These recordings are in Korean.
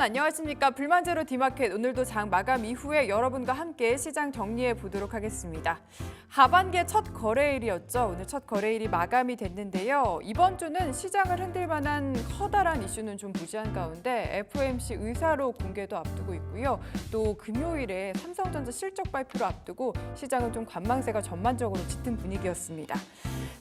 안녕하십니까. 불만제로 디마켓 오늘도 장 마감 이후에 여러분과 함께 시장 정리해 보도록 하겠습니다. 하반기의 첫 거래일이었죠. 오늘 첫 거래일이 마감이 됐는데요. 이번 주는 시장을 흔들 만한 커다란 이슈는 좀 무시한 가운데 FOMC 의사로 공개도 앞두고 있고요. 또 금요일에 삼성전자 실적 발표를 앞두고 시장은 좀 관망세가 전반적으로 짙은 분위기였습니다.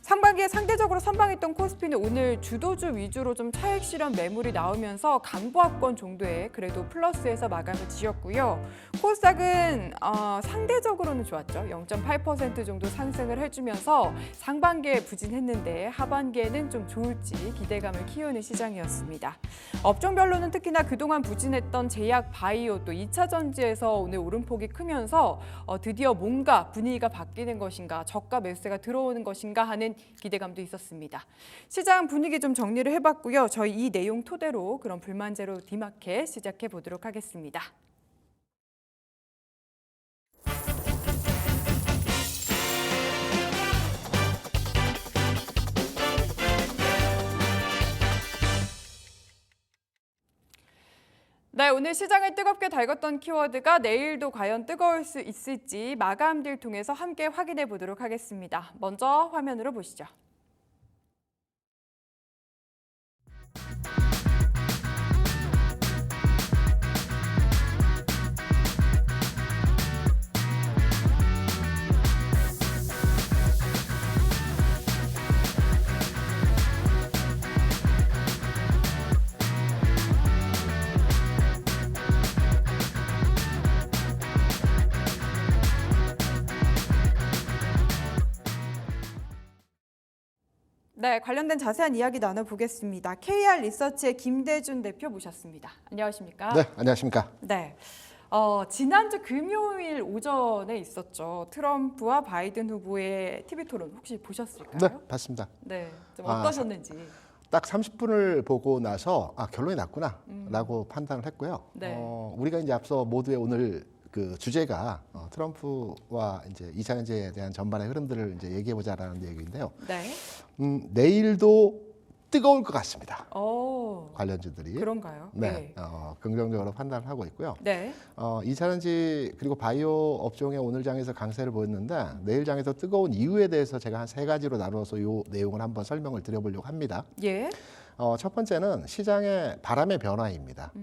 상반기에 상대적으로 선방했던 코스피는 오늘 주도주 위주로 좀 차익 실현 매물이 나오면서 강보합권 정도의 그래도 플러스에서 마감을 지었고요. 코스닥은 상대적으로는 좋았죠. 0.8% 정도 상승을 해주면서 상반기에 부진했는데 하반기에는 좀 좋을지 기대감을 키우는 시장이었습니다. 업종별로는 특히나 그동안 부진했던 제약, 바이오 또 2차 전지에서 오늘 오름폭이 크면서 드디어 뭔가 분위기가 바뀌는 것인가, 저가 매수세가 들어오는 것인가 하는 기대감도 있었습니다. 시장 분위기 좀 정리를 해봤고요. 저희 이 내용 토대로 그럼 불만제로 디마켓 시작해 보도록 하겠습니다. 네, 오늘 시장을 뜨겁게 달궜던 키워드가 내일도 과연 뜨거울 수 있을지 마감딜 통해서 함께 확인해 보도록 하겠습니다. 먼저 화면으로 보시죠. 네, 관련된 자세한 이야기 나눠보겠습니다. KR 리서치의 김대준 대표 모셨습니다. 안녕하십니까? 네, 안녕하십니까? 네, 지난주 금요일 오전에 있었죠. 트럼프와 바이든 후보의 TV 토론 혹시 보셨을까요? 네, 봤습니다. 네, 좀 어떠셨는지. 딱 30분을 보고 나서 결론이 났구나라고 판단을 했고요. 네. 우리가 이제 앞서 모두의 오늘 그 주제가 트럼프와 이제 2차 전지에 대한 전반의 흐름들을 이제 얘기해 보자라는 얘기인데요. 네. 내일도 뜨거울 것 같습니다. 관련주들이. 그런가요? 네, 긍정적으로 판단을 하고 있고요. 네. 2차 전지 그리고 바이오 업종의 오늘 장에서 강세를 보였는데 내일 장에서 뜨거운 이유에 대해서 제가 한 3가지로 나누어서 이 내용을 한번 설명을 드려보려고 합니다. 예. 첫 번째는 시장의 바람의 변화입니다.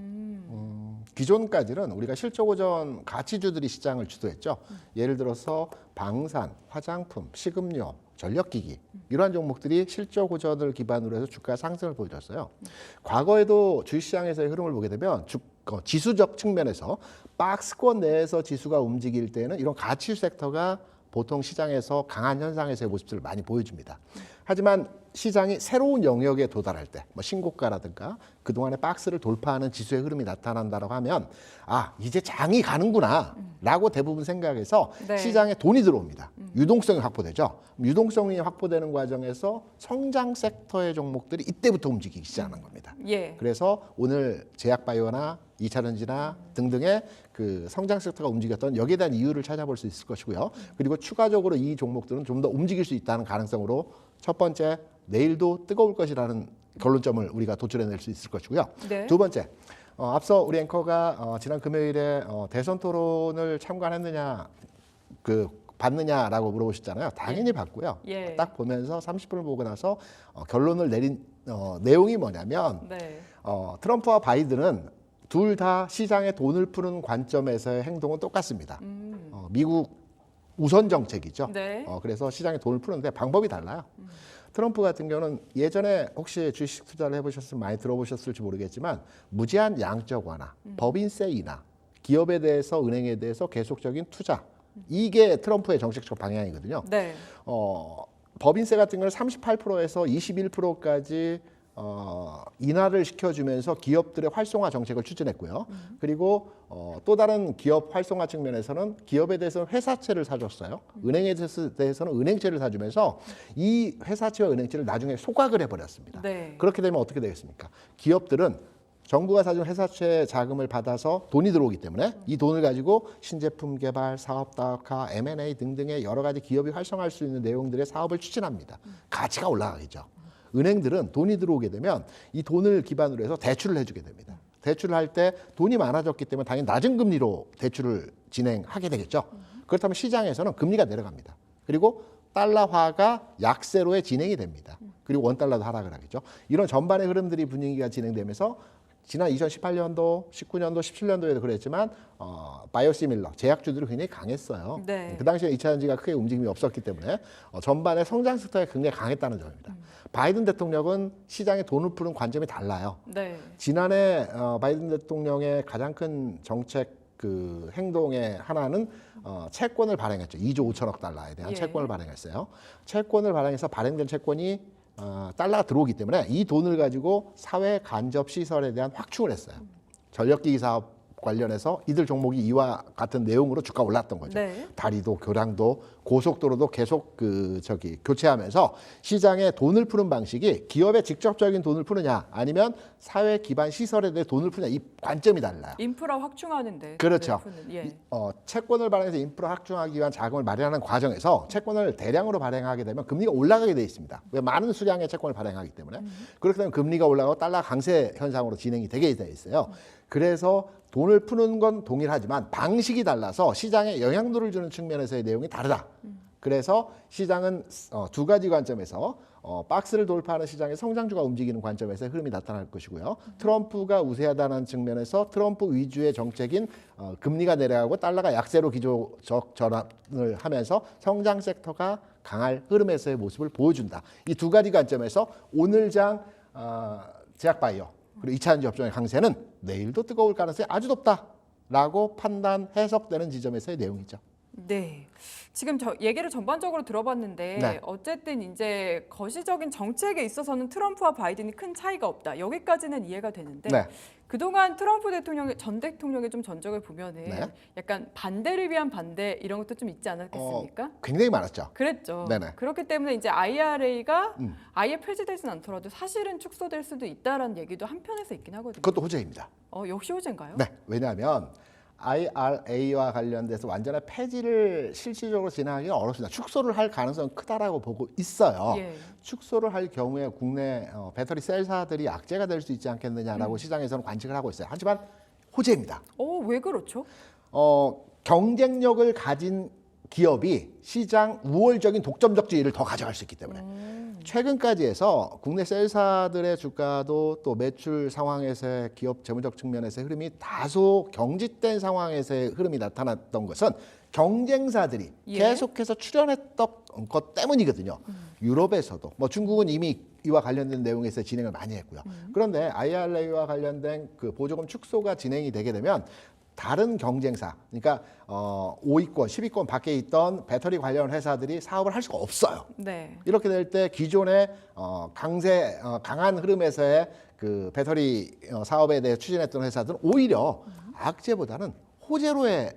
기존까지는 우리가 실적오전 가치주들이 시장을 주도했죠. 예를 들어서 방산, 화장품, 식음료, 전력기기 이러한 종목들이 실적오전을 기반으로 해서 주가 상승을 보여줬어요. 과거에도 주식시장에서의 흐름을 보게 되면 지수적 측면에서 박스권 내에서 지수가 움직일 때는 이런 가치 섹터가 보통 시장에서 강한 현상에서의 모습들을 많이 보여줍니다. 하지만 시장이 새로운 영역에 도달할 때, 신고가라든가 그동안의 박스를 돌파하는 지수의 흐름이 나타난다고 하면 이제 장이 가는구나라고 대부분 생각해서 네. 시장에 돈이 들어옵니다. 유동성이 확보되죠. 유동성이 확보되는 과정에서 성장 섹터의 종목들이 이때부터 움직이기 시작하는 겁니다. 예. 그래서 오늘 제약바이오나 2차 전지나 등등의 그 성장 섹터가 움직였던 여기에 대한 이유를 찾아볼 수 있을 것이고요. 그리고 추가적으로 이 종목들은 좀 더 움직일 수 있다는 가능성으로 첫 번째, 내일도 뜨거울 것이라는 결론점을 우리가 도출해낼 수 있을 것이고요. 네. 두 번째, 앞서 우리 앵커가 지난 금요일에 대선 토론을 참관했느냐, 봤느냐라고 물어보셨잖아요. 당연히 봤고요. 예. 딱 보면서 30분을 보고 나서 결론을 내린 내용이 뭐냐면 네. 트럼프와 바이든은 둘 다 시장에 돈을 푸는 관점에서의 행동은 똑같습니다. 미국 우선 정책이죠. 네. 그래서 시장에 돈을 푸는데 방법이 달라요. 트럼프 같은 경우는 예전에 혹시 주식 투자를 해보셨으면 많이 들어보셨을지 모르겠지만 무제한 양적 완화, 법인세 인하, 기업에 대해서 은행에 대해서 계속적인 투자 이게 트럼프의 정책적 방향이거든요. 네. 법인세 같은 경우는 38%에서 21%까지 인하를 시켜주면서 기업들의 활성화 정책을 추진했고요. 그리고 또 다른 기업 활성화 측면에서는 기업에 대해서는 회사채를 사줬어요. 은행에 대해서는 은행채를 사주면서 이 회사채와 은행채를 나중에 소각을 해버렸습니다. 네. 그렇게 되면 어떻게 되겠습니까? 기업들은 정부가 사준 회사채 자금을 받아서 돈이 들어오기 때문에 이 돈을 가지고 신제품 개발, 사업 다각화, M&A 등등의 여러 가지 기업이 활성화할 수 있는 내용들의 사업을 추진합니다. 가치가 올라가겠죠. 은행들은 돈이 들어오게 되면 이 돈을 기반으로 해서 대출을 해주게 됩니다. 대출을 할 때 돈이 많아졌기 때문에 당연히 낮은 금리로 대출을 진행하게 되겠죠. 그렇다면 시장에서는 금리가 내려갑니다. 그리고 달러화가 약세로의 진행이 됩니다. 그리고 원달러도 하락을 하겠죠. 이런 전반의 흐름들이 분위기가 진행되면서 지난 2018년도, 19년도, 17년도에도 그랬지만 바이오시밀러 제약주들이 굉장히 강했어요. 네. 그 당시에 2차 전지가 크게 움직임이 없었기 때문에 전반의 성장 섹터에 굉장히 강했다는 점입니다. 바이든 대통령은 시장에 돈을 푸는 관점이 달라요. 네. 지난해 바이든 대통령의 가장 큰 정책 그 행동의 하나는 채권을 발행했죠. 2조 5천억 달러에 대한 예. 채권을 발행했어요. 채권을 발행해서 발행된 채권이 달러가 들어오기 때문에 이 돈을 가지고 사회 간접 시설에 대한 확충을 했어요. 전력기기 사업 관련해서 이들 종목이 이와 같은 내용으로 주가 올랐던 거죠. 네. 다리도 교량도 고속도로도 계속 교체하면서 시장에 돈을 푸는 방식이 기업에 직접적인 돈을 푸느냐 아니면 사회 기반 시설에 대해 돈을 푸느냐 이 관점이 달라요. 인프라 확충하는데. 그렇죠. 예. 채권을 발행해서 인프라 확충하기 위한 자금을 마련하는 과정에서 채권을 대량으로 발행하게 되면 금리가 올라가게 돼 있습니다. 왜 많은 수량의 채권을 발행하기 때문에 그렇게 되면 금리가 올라가고 달러 강세 현상으로 진행이 되게 돼 있어요. 그래서 돈을 푸는 건 동일하지만 방식이 달라서 시장에 영향도를 주는 측면에서의 내용이 다르다. 그래서 시장은 두 가지 관점에서 박스를 돌파하는 시장의 성장주가 움직이는 관점에서 흐름이 나타날 것이고요. 트럼프가 우세하다는 측면에서 트럼프 위주의 정책인 금리가 내려가고 달러가 약세로 기조적 전환을 하면서 성장 섹터가 강할 흐름에서의 모습을 보여준다. 이 두 가지 관점에서 오늘장 제약바이오 그리고 2차 전지 업종의 강세는 내일도 뜨거울 가능성이 아주 높다라고 판단 해석되는 지점에서의 내용이죠. 네. 지금 얘기를 전반적으로 들어봤는데 네. 어쨌든 이제 거시적인 정책에 있어서는 트럼프와 바이든이 큰 차이가 없다. 여기까지는 이해가 되는데 네. 그동안 트럼프 전 대통령의 좀 전적을 보면은 네. 약간 반대를 위한 반대 이런 것도 좀 있지 않았겠습니까? 굉장히 많았죠. 그랬죠. 네네. 그렇기 때문에 이제 IRA가 아예 폐지되진 않더라도 사실은 축소될 수도 있다라는 얘기도 한편에서 있긴 하거든요. 그것도 호재입니다. 역시 호재인가요? 네. 왜냐하면 IRA와 관련돼서 완전한 폐지를 실질적으로 진행하기는 어렵습니다. 축소를 할 가능성은 크다라고 보고 있어요. 예. 축소를 할 경우에 국내 배터리 셀사들이 악재가 될 수 있지 않겠느냐라고 시장에서는 관측을 하고 있어요. 하지만 호재입니다. 왜 그렇죠? 경쟁력을 가진 기업이 시장 우월적인 독점적 지위를 더 가져갈 수 있기 때문에 최근까지 해서 국내 셀사들의 주가도 또 매출 상황에서의 기업 재무적 측면에서의 흐름이 다소 경직된 상황에서의 흐름이 나타났던 것은 경쟁사들이 예. 계속해서 출연했던 것 때문이거든요. 유럽에서도 중국은 이미 이와 관련된 내용에서 진행을 많이 했고요. 그런데 IRA와 관련된 그 보조금 축소가 진행이 되게 되면 다른 경쟁사, 그러니까 5위권, 10위권 밖에 있던 배터리 관련 회사들이 사업을 할 수가 없어요. 네. 이렇게 될 때 기존의 강한 흐름에서의 그 배터리 사업에 대해 추진했던 회사들은 오히려 악재보다는 호재로의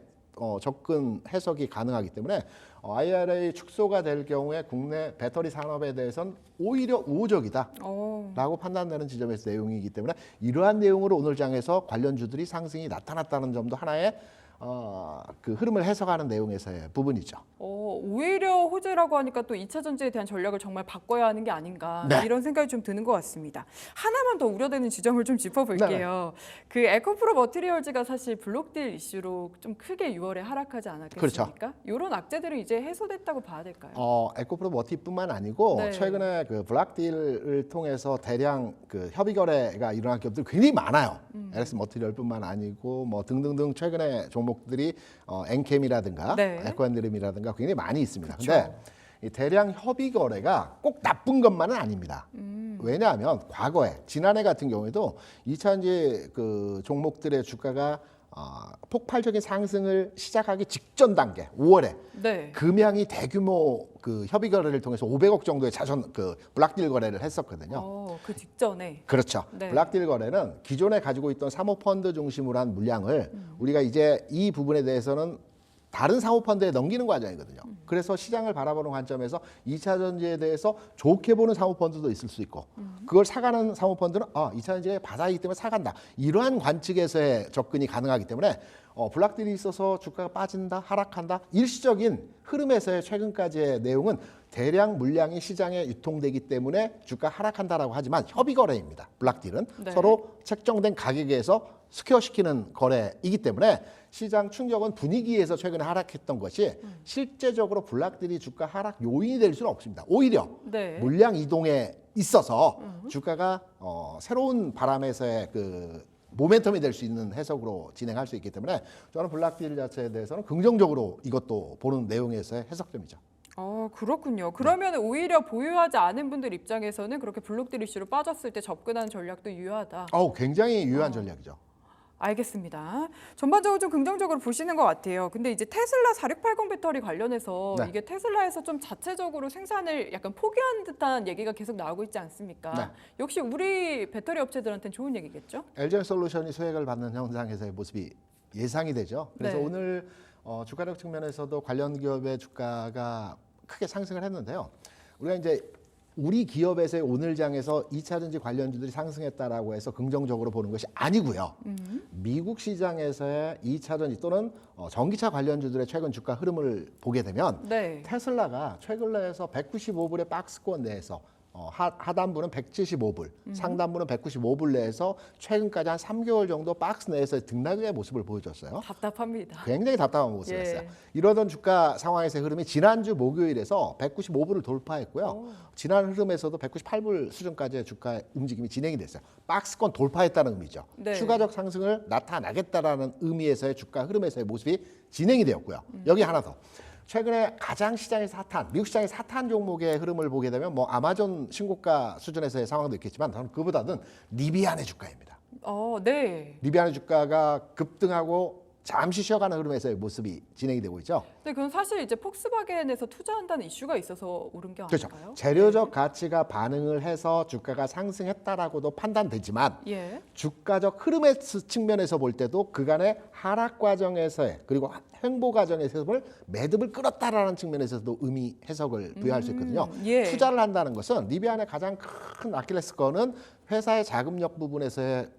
접근 해석이 가능하기 때문에 IRA 축소가 될 경우에 국내 배터리 산업에 대해서는 오히려 우호적이다라고 판단되는 지점에서 내용이기 때문에 이러한 내용으로 오늘 장에서 관련주들이 상승이 나타났다는 점도 하나의 그 흐름을 해석하는 내용에서의 부분이죠. 오히려 호재라고 하니까 또 2차 전지에 대한 전략을 정말 바꿔야 하는 게 아닌가 네. 이런 생각이 좀 드는 것 같습니다. 하나만 더 우려되는 지점을 좀 짚어볼게요. 그 에코프로 머티리얼즈가 사실 블록딜 이슈로 좀 크게 6월에 하락하지 않았겠습니까? 이런 악재들은 이제 해소됐다고 봐야 될까요? 에코프로 머티뿐만 아니고 네. 최근에 그 블락딜을 통해서 대량 그 협의 거래가 일어난 기업들이 굉장히 많아요. LS 머티리얼뿐만 아니고 등등등 최근에 종목들이 엔캠이라든가 네. 에코앤드림이라든가 굉장히 많이 있습니다. 그쵸. 근데 이 대량 협의 거래가 꼭 나쁜 것만은 아닙니다. 왜냐하면 과거에 지난해 같은 경우에도 2차전지 그 종목들의 주가가 폭발적인 상승을 시작하기 직전 단계 5월에 네. 금양이 대규모 그 협의 거래를 통해서 500억 정도의 자선 그 블락딜 거래를 했었거든요. 그 직전에. 그렇죠. 네. 블락딜 거래는 기존에 가지고 있던 사모펀드 중심으로 한 물량을 우리가 이제 이 부분에 대해서는 다른 사모펀드에 넘기는 과정이거든요. 그래서 시장을 바라보는 관점에서 2차 전지에 대해서 좋게 보는 사모펀드도 있을 수 있고 그걸 사가는 사모펀드는 2차 전지에 바닥이기 때문에 사간다. 이러한 관측에서의 접근이 가능하기 때문에 블락딜이 있어서 주가가 빠진다, 하락한다. 일시적인 흐름에서의 최근까지의 내용은 대량 물량이 시장에 유통되기 때문에 주가 하락한다라고 하지만 협의 거래입니다. 블락딜은 네. 서로 책정된 가격에서 스퀘어시키는 거래이기 때문에 시장 충격은 분위기에서 최근에 하락했던 것이 실제적으로 블락딜이 주가 하락 요인이 될 수는 없습니다. 오히려 네. 물량 이동에 있어서 주가가 새로운 바람에서의 그 모멘텀이 될 수 있는 해석으로 진행할 수 있기 때문에 저는 블락딜 자체에 대해서는 긍정적으로 이것도 보는 내용에서의 해석점이죠. 그렇군요. 그러면 오히려 보유하지 않은 분들 입장에서는 그렇게 블록딜 이슈로 빠졌을 때 접근하는 전략도 유효하다. 굉장히 유효한 전략이죠. 알겠습니다. 전반적으로 좀 긍정적으로 보시는 것 같아요. 근데 이제 테슬라 4680 배터리 관련해서 네. 이게 테슬라에서 좀 자체적으로 생산을 약간 포기한 듯한 얘기가 계속 나오고 있지 않습니까? 네. 역시 우리 배터리 업체들한테는 좋은 얘기겠죠? LG솔루션이 수혜를 받는 현상에서의 모습이 예상이 되죠. 그래서 네. 오늘 주가력 측면에서도 관련 기업의 주가가 크게 상승을 했는데요. 우리가 이제 우리 기업에서의 오늘 장에서 2차전지 관련주들이 상승했다라고 해서 긍정적으로 보는 것이 아니고요. 미국 시장에서의 2차전지 또는 전기차 관련주들의 최근 주가 흐름을 보게 되면 네. 테슬라가 최근에서 195불의 박스권 내에서 하단부는 175불, 상단부는 195불 내에서 최근까지 한 3개월 정도 박스 내에서 등락의 모습을 보여줬어요. 답답합니다. 굉장히 답답한 모습이었어요. 예. 이러던 주가 상황에서의 흐름이 지난주 목요일에서 195불을 돌파했고요. 지난 흐름에서도 198불 수준까지의 주가 움직임이 진행이 됐어요. 박스권 돌파했다는 의미죠. 네. 추가적 상승을 나타나겠다라는 의미에서의 주가 흐름에서의 모습이 진행이 되었고요. 여기 하나 더. 최근에 가장 시장에서 핫한 미국 시장의 핫한 종목의 흐름을 보게 되면 뭐 아마존 신고가 수준에서의 상황도 있겠지만 저는 그보다는 리비안의 주가입니다. 네. 리비안의 주가가 급등하고 잠시 쉬어가는 흐름에서의 모습이 진행이 되고 있죠. 근데 그건 사실 이제 폭스바겐에서 투자한다는 이슈가 있어서 오른 게 그렇죠. 아닐까요? 재료적 가치가 반응을 해서 주가가 상승했다라고도 판단되지만 예. 주가적 흐름의 측면에서 볼 때도 그간의 하락 과정에서의 그리고 횡보 과정에서 매듭을 끌었다라는 측면에서도 의미 해석을 부여할 수 있거든요. 예. 투자를 한다는 것은 리비안의 가장 큰 아킬레스건은 회사의 자금력 부분에서의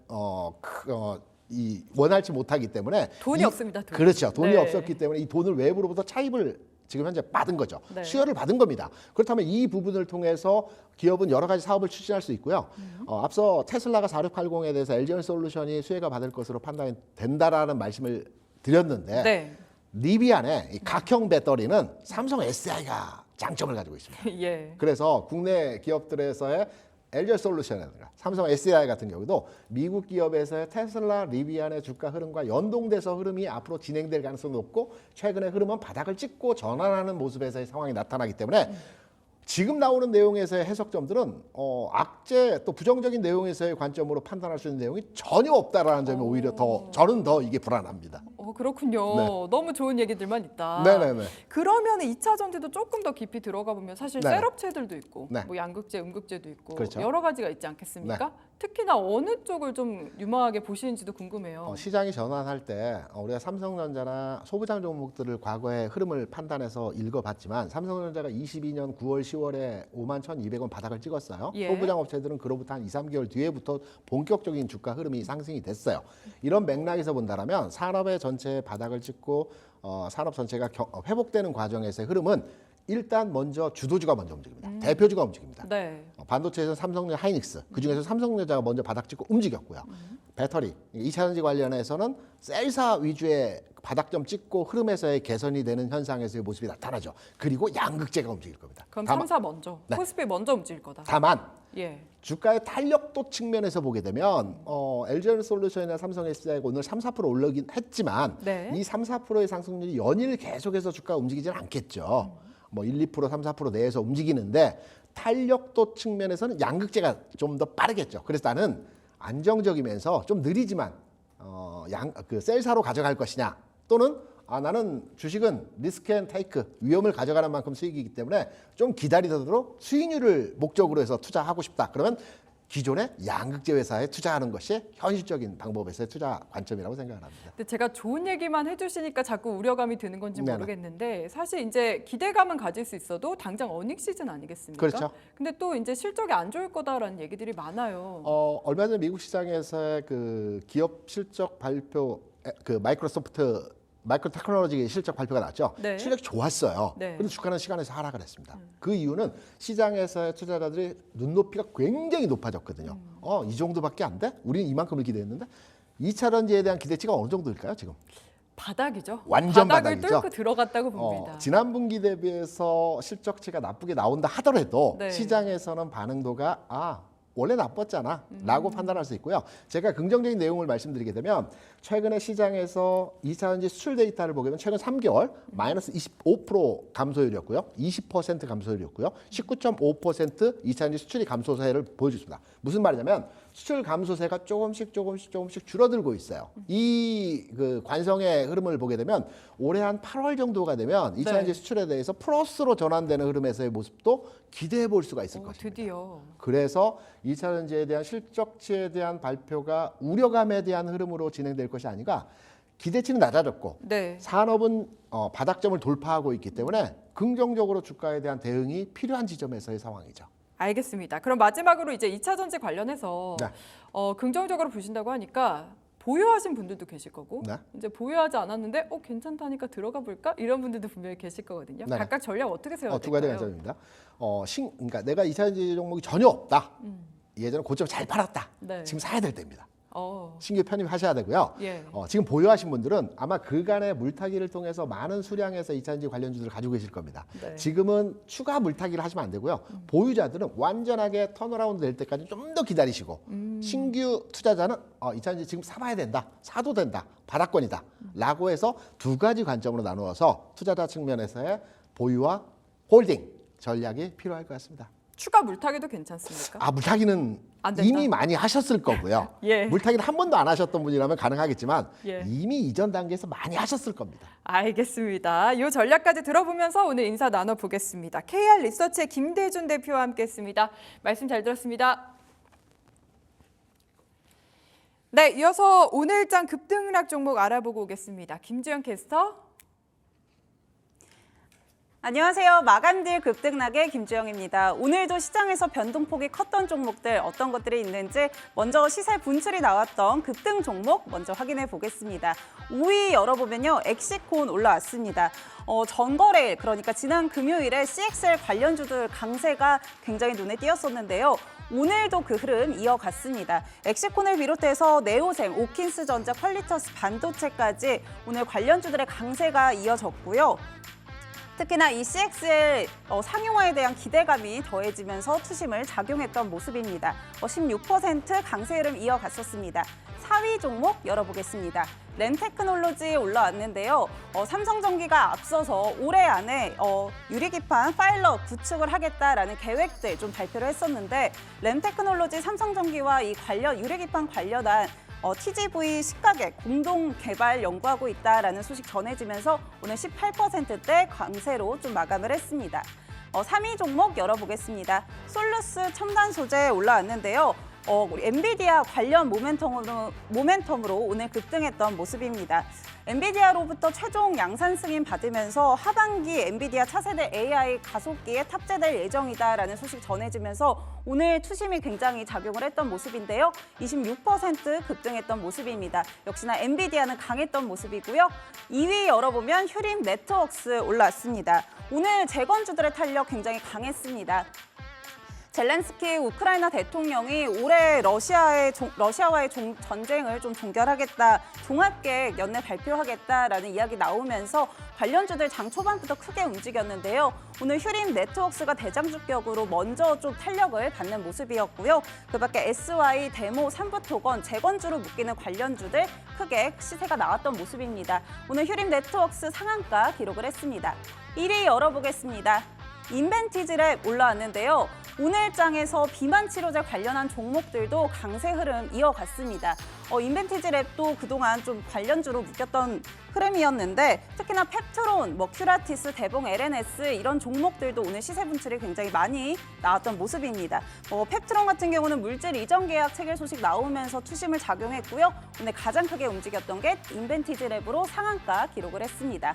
이 원활치 못하기 때문에 돈이 없습니다. 돈. 그렇죠. 돈이 네. 없었기 때문에 이 돈을 외부로부터 차입을 지금 현재 받은 거죠. 네. 수혈을 받은 겁니다. 그렇다면 이 부분을 통해서 기업은 여러 가지 사업을 추진할 수 있고요. 앞서 테슬라가 4680에 대해서 LG솔루션이 수혜가 받을 것으로 판단이 된다라는 말씀을 드렸는데 네. 리비안의 이 각형 배터리는 삼성 SDI가 장점을 가지고 있습니다. 예. 그래서 국내 기업들에서의 LG솔루션이라든가 삼성 SDI 같은 경우도 미국 기업에서의 테슬라, 리비안의 주가 흐름과 연동돼서 흐름이 앞으로 진행될 가능성이 높고 최근의 흐름은 바닥을 찍고 전환하는 모습에서의 상황이 나타나기 때문에 지금 나오는 내용에서의 해석점들은 악재 또 부정적인 내용에서의 관점으로 판단할 수 있는 내용이 전혀 없다라는 점이 오히려 더 저는 더 이게 불안합니다. 그렇군요. 네. 너무 좋은 얘기들만 있다. 네네네. 그러면 2차 전지도 조금 더 깊이 들어가 보면 사실 네. 셀업체들도 있고 네. 뭐 양극재, 음극재도 있고 그렇죠. 여러 가지가 있지 않겠습니까? 특히나 어느 쪽을 좀 유망하게 보시는지도 궁금해요. 시장이 전환할 때 우리가 삼성전자나 소부장 종목들을 과거의 흐름을 판단해서 읽어봤지만 삼성전자가 22년 9월 10월에 51,200원 바닥을 찍었어요. 예. 소부장 업체들은 그로부터 한 2, 3개월 뒤에부터 본격적인 주가 흐름이 상승이 됐어요. 이런 맥락에서 본다면 산업의 전체의 바닥을 찍고 산업 전체가 회복되는 과정에서의 흐름은 일단 먼저 주도주가 먼저 움직입니다. 대표주가 움직입니다. 네. 반도체에서 삼성전자, 하이닉스 그중에서 삼성전자가 먼저 바닥 찍고 움직였고요. 배터리, 2차전지 관련해서는 셀사 위주의 바닥점 찍고 흐름에서의 개선이 되는 현상에서의 모습이 나타나죠. 그리고 양극재가 움직일 겁니다. 그럼 다만, 3사 먼저, 네. 코스피 먼저 움직일 거다. 다만 예. 주가의 탄력도 측면에서 보게 되면 LG솔루션이나 삼성 SDI가 오늘 3, 4% 올라긴 했지만 네. 이 3, 4%의 상승률이 연일 계속해서 주가가 움직이지는 않겠죠. 뭐 1, 2%, 3, 4% 내에서 움직이는데 탄력도 측면에서는 양극재가 좀 더 빠르겠죠. 그래서 나는 안정적이면서 좀 느리지만 셀사로 가져갈 것이냐 또는 나는 주식은 리스크 앤 테이크 위험을 가져가는 만큼 수익이기 때문에 좀 기다리더라도 수익률을 목적으로 해서 투자하고 싶다. 그러면 기존의 양극재 회사에 투자하는 것이 현실적인 방법에서의 투자 관점이라고 생각을 합니다. 근데 제가 좋은 얘기만 해주시니까 자꾸 우려감이 드는 건지 네네. 모르겠는데 사실 이제 기대감은 가질 수 있어도 당장 어닝 시즌 아니겠습니까? 그렇죠. 근데 또 이제 실적이 안 좋을 거다라는 얘기들이 많아요. 얼마 전에 미국 시장에서의 그 기업 실적 발표 그 마이크로소프트 마이크로 테크놀로지 실적 발표가 나왔죠. 네. 실적이 좋았어요. 네. 그런데 주가는 시간에서 하락을 했습니다. 그 이유는 시장에서의 투자자들의 눈높이가 굉장히 높아졌거든요. 이 정도밖에 안 돼? 우리는 이만큼을 기대했는데 2차 전지에 대한 기대치가 어느 정도일까요, 지금? 바닥이죠. 완전 바닥을 바닥이죠. 뚫고 들어갔다고 봅니다. 지난 분기 대비해서 실적치가 나쁘게 나온다 하더라도 네. 시장에서는 반응도가 원래 나빴잖아 라고 판단할 수 있고요. 제가 긍정적인 내용을 말씀드리게 되면 최근에 시장에서 2차 전지 수출 데이터를 보게 되면 최근 3개월 마이너스 25% 감소율이었고요. 20% 감소율이었고요. 19.5% 2차 전지 수출이 감소세를 보여줬습니다. 무슨 말이냐면 수출 감소세가 조금씩 줄어들고 있어요. 이 그 관성의 흐름을 보게 되면 올해 한 8월 정도가 되면 2차 전지 수출에 대해서 플러스로 전환되는 흐름에서의 모습도 기대해 볼 수가 있을 것입니다. 드디어. 그래서 2차 전지에 대한 실적치에 대한 발표가 우려감에 대한 흐름으로 진행될 것이 아니라 기대치는 낮아졌고 네. 산업은 바닥점을 돌파하고 있기 때문에 긍정적으로 주가에 대한 대응이 필요한 지점에서의 상황이죠. 알겠습니다. 그럼 마지막으로 이제 2차 전지 관련해서 네. 긍정적으로 보신다고 하니까 보유하신 분들도 계실 거고 네. 이제 보유하지 않았는데 괜찮다니까 들어가 볼까? 이런 분들도 분명히 계실 거거든요. 네. 각각 전략 어떻게 세워야 두 가지 될까요? 관점입니다. 그러니까 내가 2차 전지 종목이 전혀 없다. 예전에 고점 잘 팔았다. 네. 지금 사야 될 때입니다. 어, 신규 편입하셔야 되고요. 예. 지금 보유하신 분들은 아마 그간의 물타기를 통해서 많은 수량에서 2차 전지 관련주들을 가지고 계실 겁니다. 네. 지금은 추가 물타기를 하시면 안 되고요. 보유자들은 완전하게 턴어라운드 될 때까지 좀 더 기다리시고 신규 투자자는 2차 전지 지금 사봐야 된다. 사도 된다. 바닥권이다. 라고 해서 두 가지 관점으로 나누어서 투자자 측면에서의 보유와 홀딩 전략이 필요할 것 같습니다. 추가 물타기도 괜찮습니까? 물타기는 안 된다? 이미 많이 하셨을 거고요. 예. 물타기를 한 번도 안 하셨던 분이라면 가능하겠지만 예. 이미 이전 단계에서 많이 하셨을 겁니다. 알겠습니다. 이 전략까지 들어보면서 오늘 인사 나눠보겠습니다. KR 리서치의 김대준 대표와 함께했습니다. 말씀 잘 들었습니다. 네, 이어서 오늘장 급등락 종목 알아보고 오겠습니다. 김주영 캐스터. 안녕하세요. 마감딜 급등락의 김주영입니다. 오늘도 시장에서 변동폭이 컸던 종목들 어떤 것들이 있는지 먼저 시세 분출이 나왔던 급등 종목 먼저 확인해 보겠습니다. 5위 열어보면요. 엑시콘 올라왔습니다. 전거래일 그러니까 지난 금요일에 CXL 관련주들 강세가 굉장히 눈에 띄었었는데요. 오늘도 그 흐름 이어갔습니다. 엑시콘을 비롯해서 네오생, 오킨스전자, 퀄리터스 반도체까지 오늘 관련주들의 강세가 이어졌고요. 특히나 이 CXL 상용화에 대한 기대감이 더해지면서 투심을 작용했던 모습입니다. 16% 강세 흐름 이어갔었습니다. 4위 종목 열어보겠습니다. 램테크놀로지 올라왔는데요. 삼성전기가 앞서서 올해 안에 유리기판 파일럿 구축을 하겠다라는 계획들 좀 발표를 했었는데 램테크놀로지 삼성전기와 이 관련 유리기판 관련한 TGV 시가격 공동 개발 연구하고 있다라는 소식 전해지면서 오늘 18%대 강세로 좀 마감을 했습니다. 3위 종목 열어보겠습니다. 솔루스 첨단 소재 올라왔는데요. 우리 엔비디아 관련 모멘텀으로 오늘 급등했던 모습입니다. 엔비디아로부터 최종 양산 승인 받으면서 하반기 엔비디아 차세대 AI 가속기에 탑재될 예정이다라는 소식 전해지면서 오늘 투심이 굉장히 작용을 했던 모습인데요. 26% 급등했던 모습입니다. 역시나 엔비디아는 강했던 모습이고요. 2위 열어보면 휴림 네트워크스 올라왔습니다. 오늘 재건주들의 탄력 굉장히 강했습니다. 젤렌스키 우크라이나 대통령이 올해 러시아와의 전쟁을 좀 종결하겠다, 종합계획 연내 발표하겠다라는 이야기 나오면서 관련주들 장 초반부터 크게 움직였는데요. 오늘 휴림 네트워크스가 대장주격으로 먼저 좀 탄력을 받는 모습이었고요. 그밖에 SY, 데모, 삼부토건, 재건주로 묶이는 관련주들 크게 시세가 나왔던 모습입니다. 오늘 휴림 네트워크스 상한가 기록을 했습니다. 1위 열어보겠습니다. 인벤티지랩 올라왔는데요. 오늘 장에서 비만 치료제 관련한 종목들도 강세 흐름 이어갔습니다. 인벤티지랩도 그동안 좀 관련주로 묶였던 흐름이었는데 특히나 펩트론, 큐라티스, 대봉, LNS 이런 종목들도 오늘 시세 분출이 굉장히 많이 나왔던 모습입니다. 펩트론 같은 경우는 물질 이전 계약 체결 소식 나오면서 투심을 작용했고요. 오늘 가장 크게 움직였던 게 인벤티지랩으로 상한가 기록을 했습니다.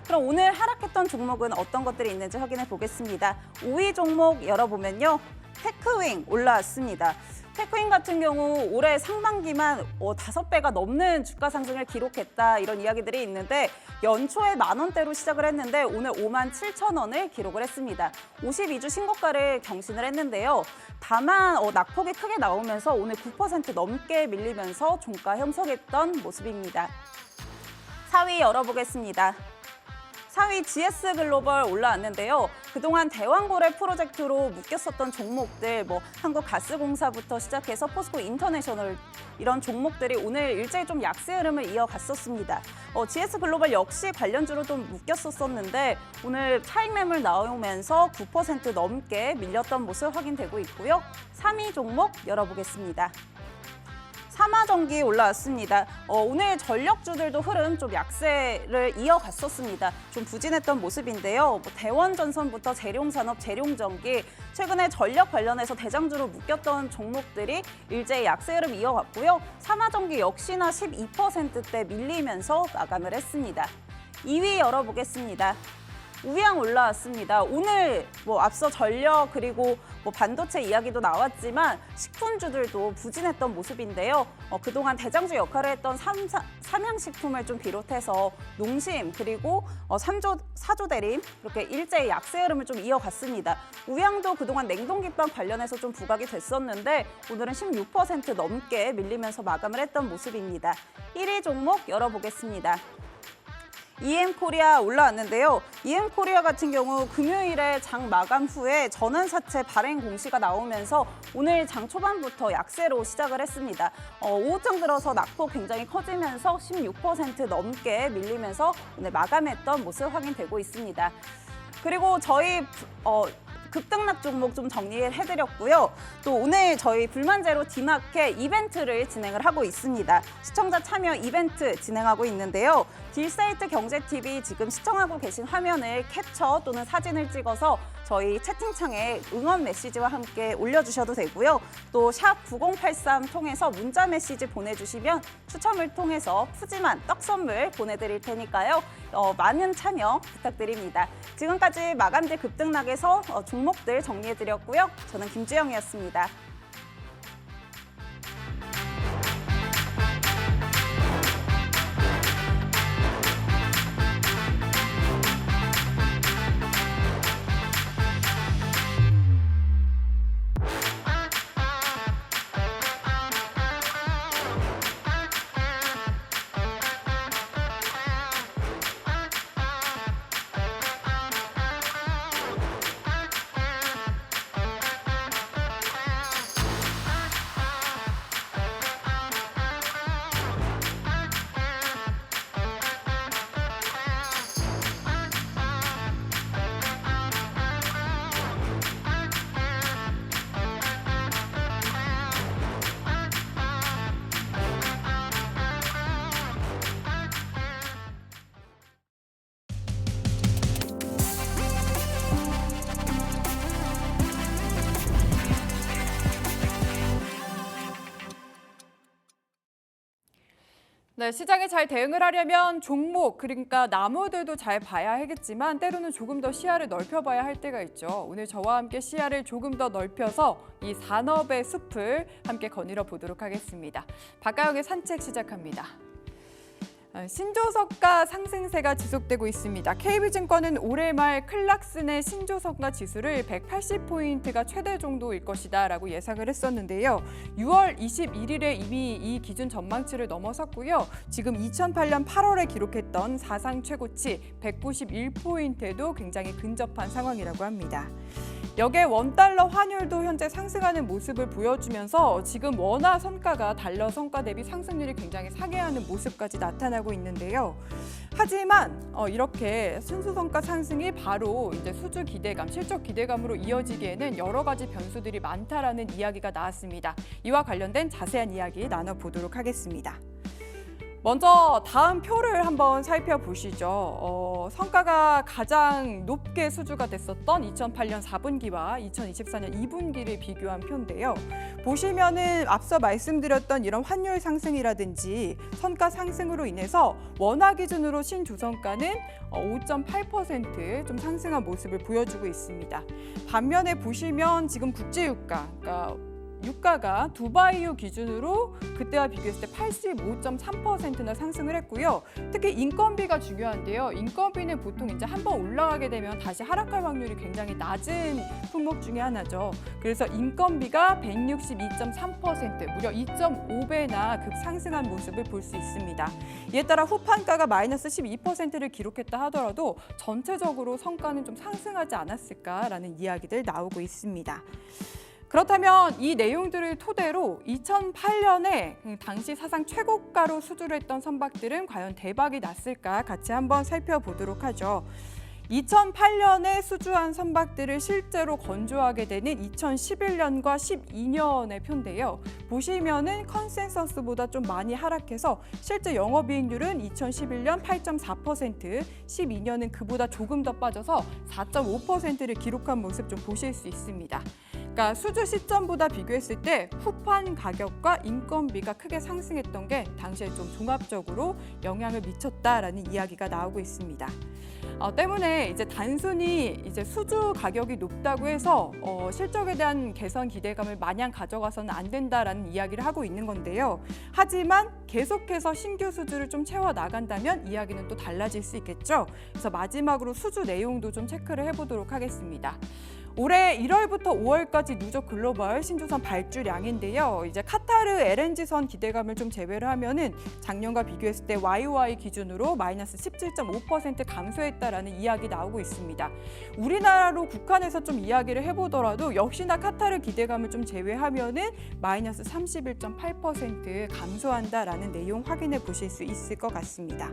그럼 오늘 하락했던 종목은 어떤 것들이 있는지 확인해 보겠습니다. 5위 종목 열어보면요. 테크윙 올라왔습니다. 테크인 같은 경우 올해 상반기만 5배가 넘는 주가 상승을 기록했다 이런 이야기들이 있는데 연초에 10,000원대로 시작을 했는데 오늘 57,000원을 기록을 했습니다. 52주 신고가를 경신을 했는데요. 다만 낙폭이 크게 나오면서 오늘 9% 넘게 밀리면서 종가 형성했던 모습입니다. 4위 열어보겠습니다. 4위 GS글로벌 올라왔는데요. 그동안 대왕고래 프로젝트로 묶였었던 종목들, 한국가스공사부터 시작해서 포스코 인터내셔널 이런 종목들이 오늘 일제히 좀 약세 흐름을 이어갔었습니다. GS글로벌 역시 관련주로 좀 묶였었는데 오늘 차익 매물 나오면서 9% 넘게 밀렸던 모습 확인되고 있고요. 3위 종목 열어보겠습니다. 삼화전기 올라왔습니다. 오늘 전력주들도 흐름 좀 약세를 이어갔었습니다. 좀 부진했던 모습인데요. 대원전선부터 재룡산업, 재룡전기 최근에 전력 관련해서 대장주로 묶였던 종목들이 일제히 약세 흐름 이어갔고요. 삼화전기 역시나 12%대 밀리면서 마감을 했습니다. 2위 열어보겠습니다. 우양 올라왔습니다. 오늘 앞서 전력 그리고 반도체 이야기도 나왔지만 식품주들도 부진했던 모습인데요. 그동안 대장주 역할을 했던 삼양식품을 좀 비롯해서 농심 그리고 사조대림 이렇게 일제히 약세 흐름을 좀 이어갔습니다. 우양도 그동안 냉동기빵 관련해서 좀 부각이 됐었는데 오늘은 16% 넘게 밀리면서 마감을 했던 모습입니다. 1위 종목 열어보겠습니다. EM코리아 올라왔는데요. EM코리아 같은 경우 금요일에 장 마감 후에 전환사채 발행 공시가 나오면서 오늘 장 초반부터 약세로 시작을 했습니다. 오후장 들어서 낙폭 굉장히 커지면서 16% 넘게 밀리면서 오늘 마감했던 모습 확인되고 있습니다. 그리고 저희 급등락 종목 좀 정리해드렸고요. 또 오늘 저희 불만제로 디마켓 이벤트를 진행을 하고 있습니다. 시청자 참여 이벤트 진행하고 있는데요. 딜사이트 경제TV 지금 시청하고 계신 화면을 캡처 또는 사진을 찍어서 저희 채팅창에 응원 메시지와 함께 올려주셔도 되고요. 또 샵 9083 통해서 문자 메시지 보내주시면 추첨을 통해서 푸짐한 떡 선물 보내드릴 테니까요. 많은 참여 부탁드립니다. 지금까지 마감제 급등락에서 종목들 정리해드렸고요. 저는 김주영이었습니다. 네, 시장에 잘 대응을 하려면 종목, 그러니까 나무들도 잘 봐야 하겠지만 때로는 조금 더 시야를 넓혀봐야 할 때가 있죠. 오늘 저와 함께 시야를 조금 더 넓혀서 이 산업의 숲을 함께 거닐어 보도록 하겠습니다. 박가영의 산책 시작합니다. 신조성가 상승세가 지속되고 있습니다. KB증권은 올해 말 클락슨의 신조성가 지수를 180포인트가 최대 정도일 것이다라고 예상을 했었는데요. 6월 21일에 이미 이 기준 전망치를 넘어섰고요. 지금 2008년 8월에 기록했던 사상 최고치 191포인트에도 굉장히 근접한 상황이라고 합니다. 여기에 원달러 환율도 현재 상승하는 모습을 보여주면서 지금 원화 선가가 달러 선가 대비 상승률이 굉장히 상회하는 모습까지 나타나고 있는데요. 하지만 이렇게 순수성가 상승이 바로 이제 수주 기대감, 실적 기대감으로 이어지기에는 여러 가지 변수들이 많다라는 이야기가 나왔습니다. 이와 관련된 자세한 이야기 나눠보도록 하겠습니다. 먼저 다음 표를 한번 살펴보시죠. 성과가 가장 높게 수주가 됐었던 2008년 4분기와 2024년 2분기를 비교한 표인데요. 보시면은 앞서 말씀드렸던 이런 환율 상승이라든지 선가 상승으로 인해서 원화 기준으로 신조성가는 5.8% 좀 상승한 모습을 보여주고 있습니다. 반면에 보시면 지금 국제유가, 그러니까 유가가 두바이 이후 기준으로 그때와 비교했을 때 85.3%나 상승을 했고요. 특히 인건비가 중요한데요. 인건비는 보통 이제 한번 올라가게 되면 다시 하락할 확률이 굉장히 낮은 품목 중에 하나죠. 그래서 인건비가 162.3%, 무려 2.5배나 급상승한 모습을 볼 수 있습니다. 이에 따라 후판가가 마이너스 12%를 기록했다 하더라도 전체적으로 성과는 좀 상승하지 않았을까라는 이야기들 나오고 있습니다. 그렇다면 이 내용들을 토대로 2008년에 당시 사상 최고가로 수주를 했던 선박들은 과연 대박이 났을까 같이 한번 살펴보도록 하죠. 2008년에 수주한 선박들을 실제로 건조하게 되는 2011년과 12년의 표인데요. 보시면은 컨센서스보다 좀 많이 하락해서 실제 영업이익률은 2011년 8.4%, 12년은 그보다 조금 더 빠져서 4.5%를 기록한 모습 좀 보실 수 있습니다. 그러니까 수주 시점보다 비교했을 때 후판 가격과 인건비가 크게 상승했던 게 당시에 좀 종합적으로 영향을 미쳤다라는 이야기가 나오고 있습니다. 때문에 이제 단순히 이제 수주 가격이 높다고 해서 실적에 대한 개선 기대감을 마냥 가져가서는 안 된다라는 이야기를 하고 있는 건데요. 하지만 계속해서 신규 수주를 좀 채워 나간다면 이야기는 또 달라질 수 있겠죠. 그래서 마지막으로 수주 내용도 좀 체크를 해보도록 하겠습니다. 올해 1월부터 5월까지 누적 글로벌 신주선 발주량인데요. 이제 카타르 LNG선 기대감을 좀 제외를 하면은 작년과 비교했을 때 YOY 기준으로 마이너스 17.5% 감소했다라는 이야기 나오고 있습니다. 우리나라로 국한해서 좀 이야기를 해보더라도 역시나 카타르 기대감을 좀 제외하면은 마이너스 31.8% 감소한다라는 내용 확인해 보실 수 있을 것 같습니다.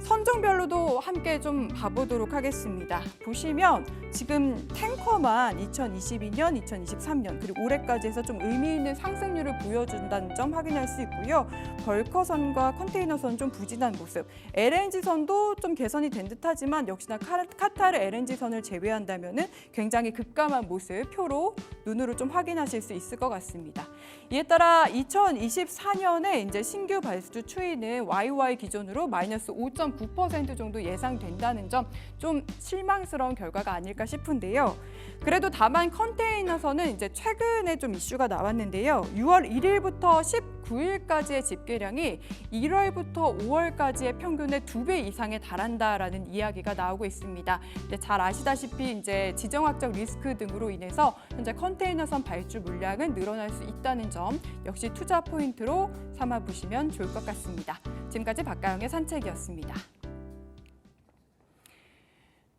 선종별로도 함께 좀 봐보도록 하겠습니다. 보시면 지금 탱커만 2022년, 2023년 그리고 올해까지 해서 좀 의미 있는 상승률을 보여준다는 점 확인할 수 있고요. 벌커선과 컨테이너선 좀 부진한 모습, LNG선도 좀 개선이 된 듯하지만 역시나 카타르 LNG선을 제외한다면은 굉장히 급감한 모습 표로 눈으로 좀 확인하실 수 있을 것 같습니다. 이에 따라 2024년에 이제 신규 발주 추이는 YOY 기준으로 마이너스 5.9% 정도 예상된다는 점 좀 실망스러운 결과가 아닐까 싶은데요. 그래도 다만 컨테이너선은 이제 최근에 좀 이슈가 나왔는데요. 6월 1일부터 19일까지의 집계량이 1월부터 5월까지의 평균의 2배 이상에 달한다라는 이야기가 나오고 있습니다. 근데 잘 아시다시피 이제 지정학적 리스크 등으로 인해서 현재 컨테이너선 발주 물량은 늘어날 수 있다는 점 역시 투자 포인트로 삼아 보시면 좋을 것 같습니다. 지금까지 박가영의 산책이었습니다.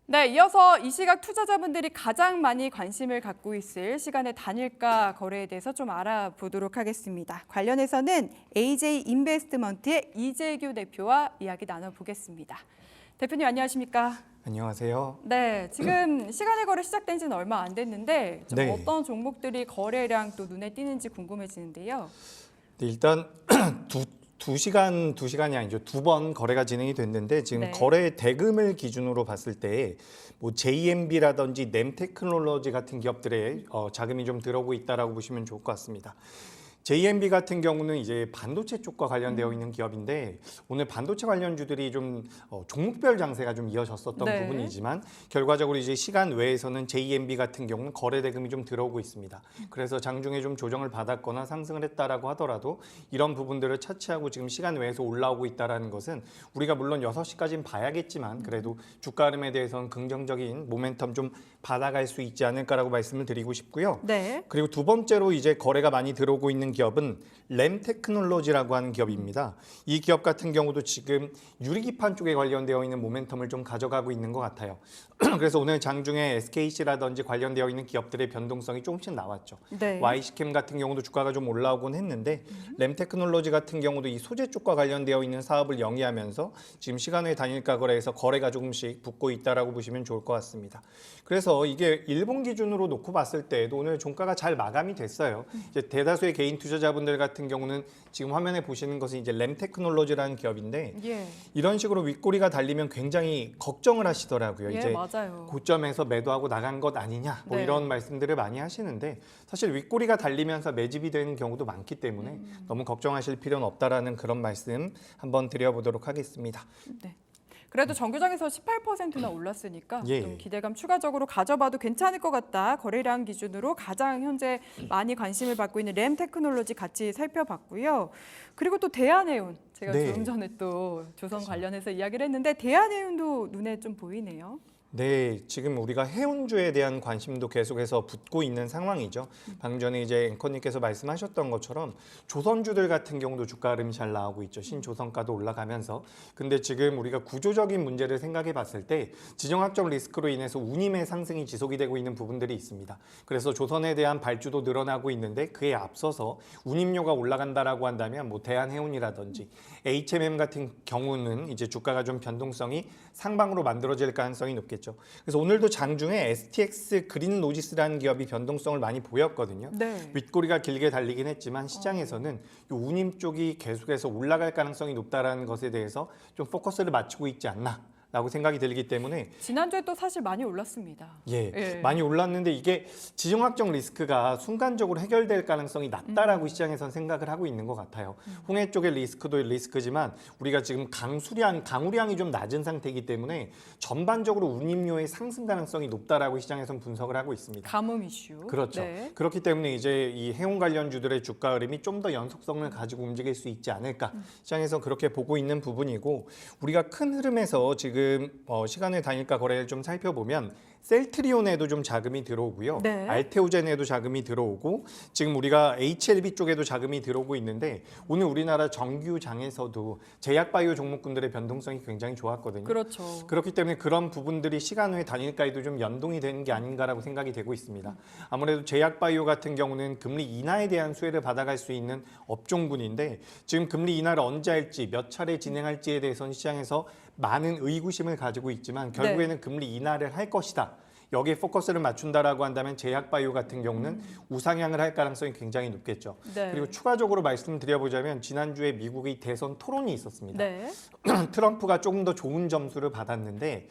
네, 이어서 이 시각 투자자분들이 가장 많이 관심을 갖고 있을 시간의 단일가 거래에 대해서 좀 알아보도록 하겠습니다. 관련해서는 AJ 인베스트먼트의 이재규 대표와 이야기 나눠보겠습니다. 대표님 안녕하십니까? 안녕하세요. 네, 지금 시간의 거래 시작된 지는 얼마 안 됐는데 좀 네. 어떤 종목들이 거래량 또 눈에 띄는지 궁금해지는데요. 네, 일단 두 시간이 아니죠. 2번 거래가 진행이 됐는데 지금 네. 거래 대금을 기준으로 봤을 때 뭐 JMB라든지 램테크놀로지 같은 기업들의 자금이 좀 들어오고 있다라고 보시면 좋을 것 같습니다. JMB 같은 경우는 이제 반도체 쪽과 관련되어 있는 기업인데 오늘 반도체 관련주들이 좀 종목별 장세가 좀 이어졌었던 네. 부분이지만 결과적으로 이제 시간 외에서는 JMB 같은 경우는 거래 대금이 좀 들어오고 있습니다. 그래서 장중에 좀 조정을 받았거나 상승을 했다라고 하더라도 이런 부분들을 차치하고 지금 시간 외에서 올라오고 있다라는 것은 우리가 물론 6시까지는 봐야겠지만 그래도 주가 흐름에 대해서는 긍정적인 모멘텀 좀 받아갈 수 있지 않을까라고 말씀을 드리고 싶고요. 네. 그리고 두 번째로 이제 거래가 많이 들어오고 있는 기업은 램테크놀로지라고 하는 기업입니다. 이 기업 같은 경우도 지금 유리기판 쪽에 관련되어 있는 모멘텀을 좀 가져가고 있는 것 같아요. 그래서 오늘 장중에 SKC라든지 관련되어 있는 기업들의 변동성이 조금씩 나왔죠. 네. YC캠 같은 경우도 주가가 좀 올라오곤 했는데 램테크놀로지 같은 경우도 이 소재 쪽과 관련되어 있는 사업을 영위하면서 지금 시간의 단일가 거래에서 거래가 조금씩 붙고 있다라고 보시면 좋을 것 같습니다. 그래서 이게 일본 기준으로 놓고 봤을 때도 오늘 종가가 잘 마감이 됐어요. 이제 대다수의 개인 투자자분들 같은 경우는 지금 화면에 보시는 것은 이제 램테크놀로지라는 기업인데 예. 이런 식으로 윗꼬리가 달리면 굉장히 걱정을 하시더라고요. 예, 이제 맞아요. 고점에서 매도하고 나간 것 아니냐 뭐 네. 이런 말씀들을 많이 하시는데 사실 윗꼬리가 달리면서 매집이 되는 경우도 많기 때문에 너무 걱정하실 필요는 없다라는 그런 말씀 한번 드려보도록 하겠습니다. 네. 그래도 정규장에서 18%나 올랐으니까 예. 좀 기대감 추가적으로 가져봐도 괜찮을 것 같다. 거래량 기준으로 가장 현재 많이 관심을 받고 있는 램 테크놀로지 같이 살펴봤고요. 그리고 또 대한해운 제가 네. 조금 전에 또 조선 관련해서 이야기를 했는데 대한해운도 눈에 좀 보이네요. 네, 지금 우리가 해운주에 대한 관심도 계속해서 붙고 있는 상황이죠. 방금 전에 이제 앵커님께서 말씀하셨던 것처럼 조선주들 같은 경우도 주가 흐름이 잘 나오고 있죠. 신조선가도 올라가면서. 근데 지금 우리가 구조적인 문제를 생각해 봤을 때 지정학적 리스크로 인해서 운임의 상승이 지속이 되고 있는 부분들이 있습니다. 그래서 조선에 대한 발주도 늘어나고 있는데 그에 앞서서 운임료가 올라간다라고 한다면 뭐 대한해운이라든지 HMM 같은 경우는 이제 주가가 좀 변동성이 상방으로 만들어질 가능성이 높겠죠. 그래서 오늘도 장중에 STX 그린로지스라는 기업이 변동성을 많이 보였거든요. 네. 윗꼬리가 길게 달리긴 했지만 시장에서는 이 운임 쪽이 계속해서 올라갈 가능성이 높다라는 것에 대해서 좀 포커스를 맞추고 있지 않나. 라고 생각이 들기 때문에 지난주에 또 사실 많이 올랐습니다. 예, 많이 올랐는데 이게 지정학적 리스크가 순간적으로 해결될 가능성이 낮다라고 시장에선 생각을 하고 있는 것 같아요. 홍해 쪽의 리스크도 리스크지만 우리가 지금 강우량이 좀 낮은 상태이기 때문에 전반적으로 운임료의 상승 가능성이 높다라고 시장에선 분석을 하고 있습니다. 가뭄 이슈. 그렇죠. 네. 그렇기 때문에 이제 이 해운 관련주들의 주가 흐름이 좀 더 연속성을 가지고 움직일 수 있지 않을까 시장에서 그렇게 보고 있는 부분이고 우리가 큰 흐름에서 지금 시간의 단일가 거래를 좀 살펴보면 셀트리온에도 좀 자금이 들어오고요. 네. 알테오젠에도 자금이 들어오고 지금 우리가 HLB 쪽에도 자금이 들어오고 있는데 오늘 우리나라 정규장에서도 제약바이오 종목군들의 변동성이 굉장히 좋았거든요. 그렇죠. 그렇기 때문에 그런 부분들이 시간 후에 단일가에도 좀 연동이 되는 게 아닌가라고 생각이 되고 있습니다. 아무래도 제약바이오 같은 경우는 금리 인하에 대한 수혜를 받아갈 수 있는 업종군인데 지금 금리 인하를 언제 할지 몇 차례 진행할지에 대해서는 시장에서 많은 의구심을 가지고 있지만 결국에는 금리 인하를 할 것이다. 여기에 포커스를 맞춘다라고 한다면 제약바이오 같은 경우는 우상향을 할 가능성이 굉장히 높겠죠. 네. 그리고 추가적으로 말씀드려보자면 지난주에 미국의 대선 토론이 있었습니다. 네. 트럼프가 조금 더 좋은 점수를 받았는데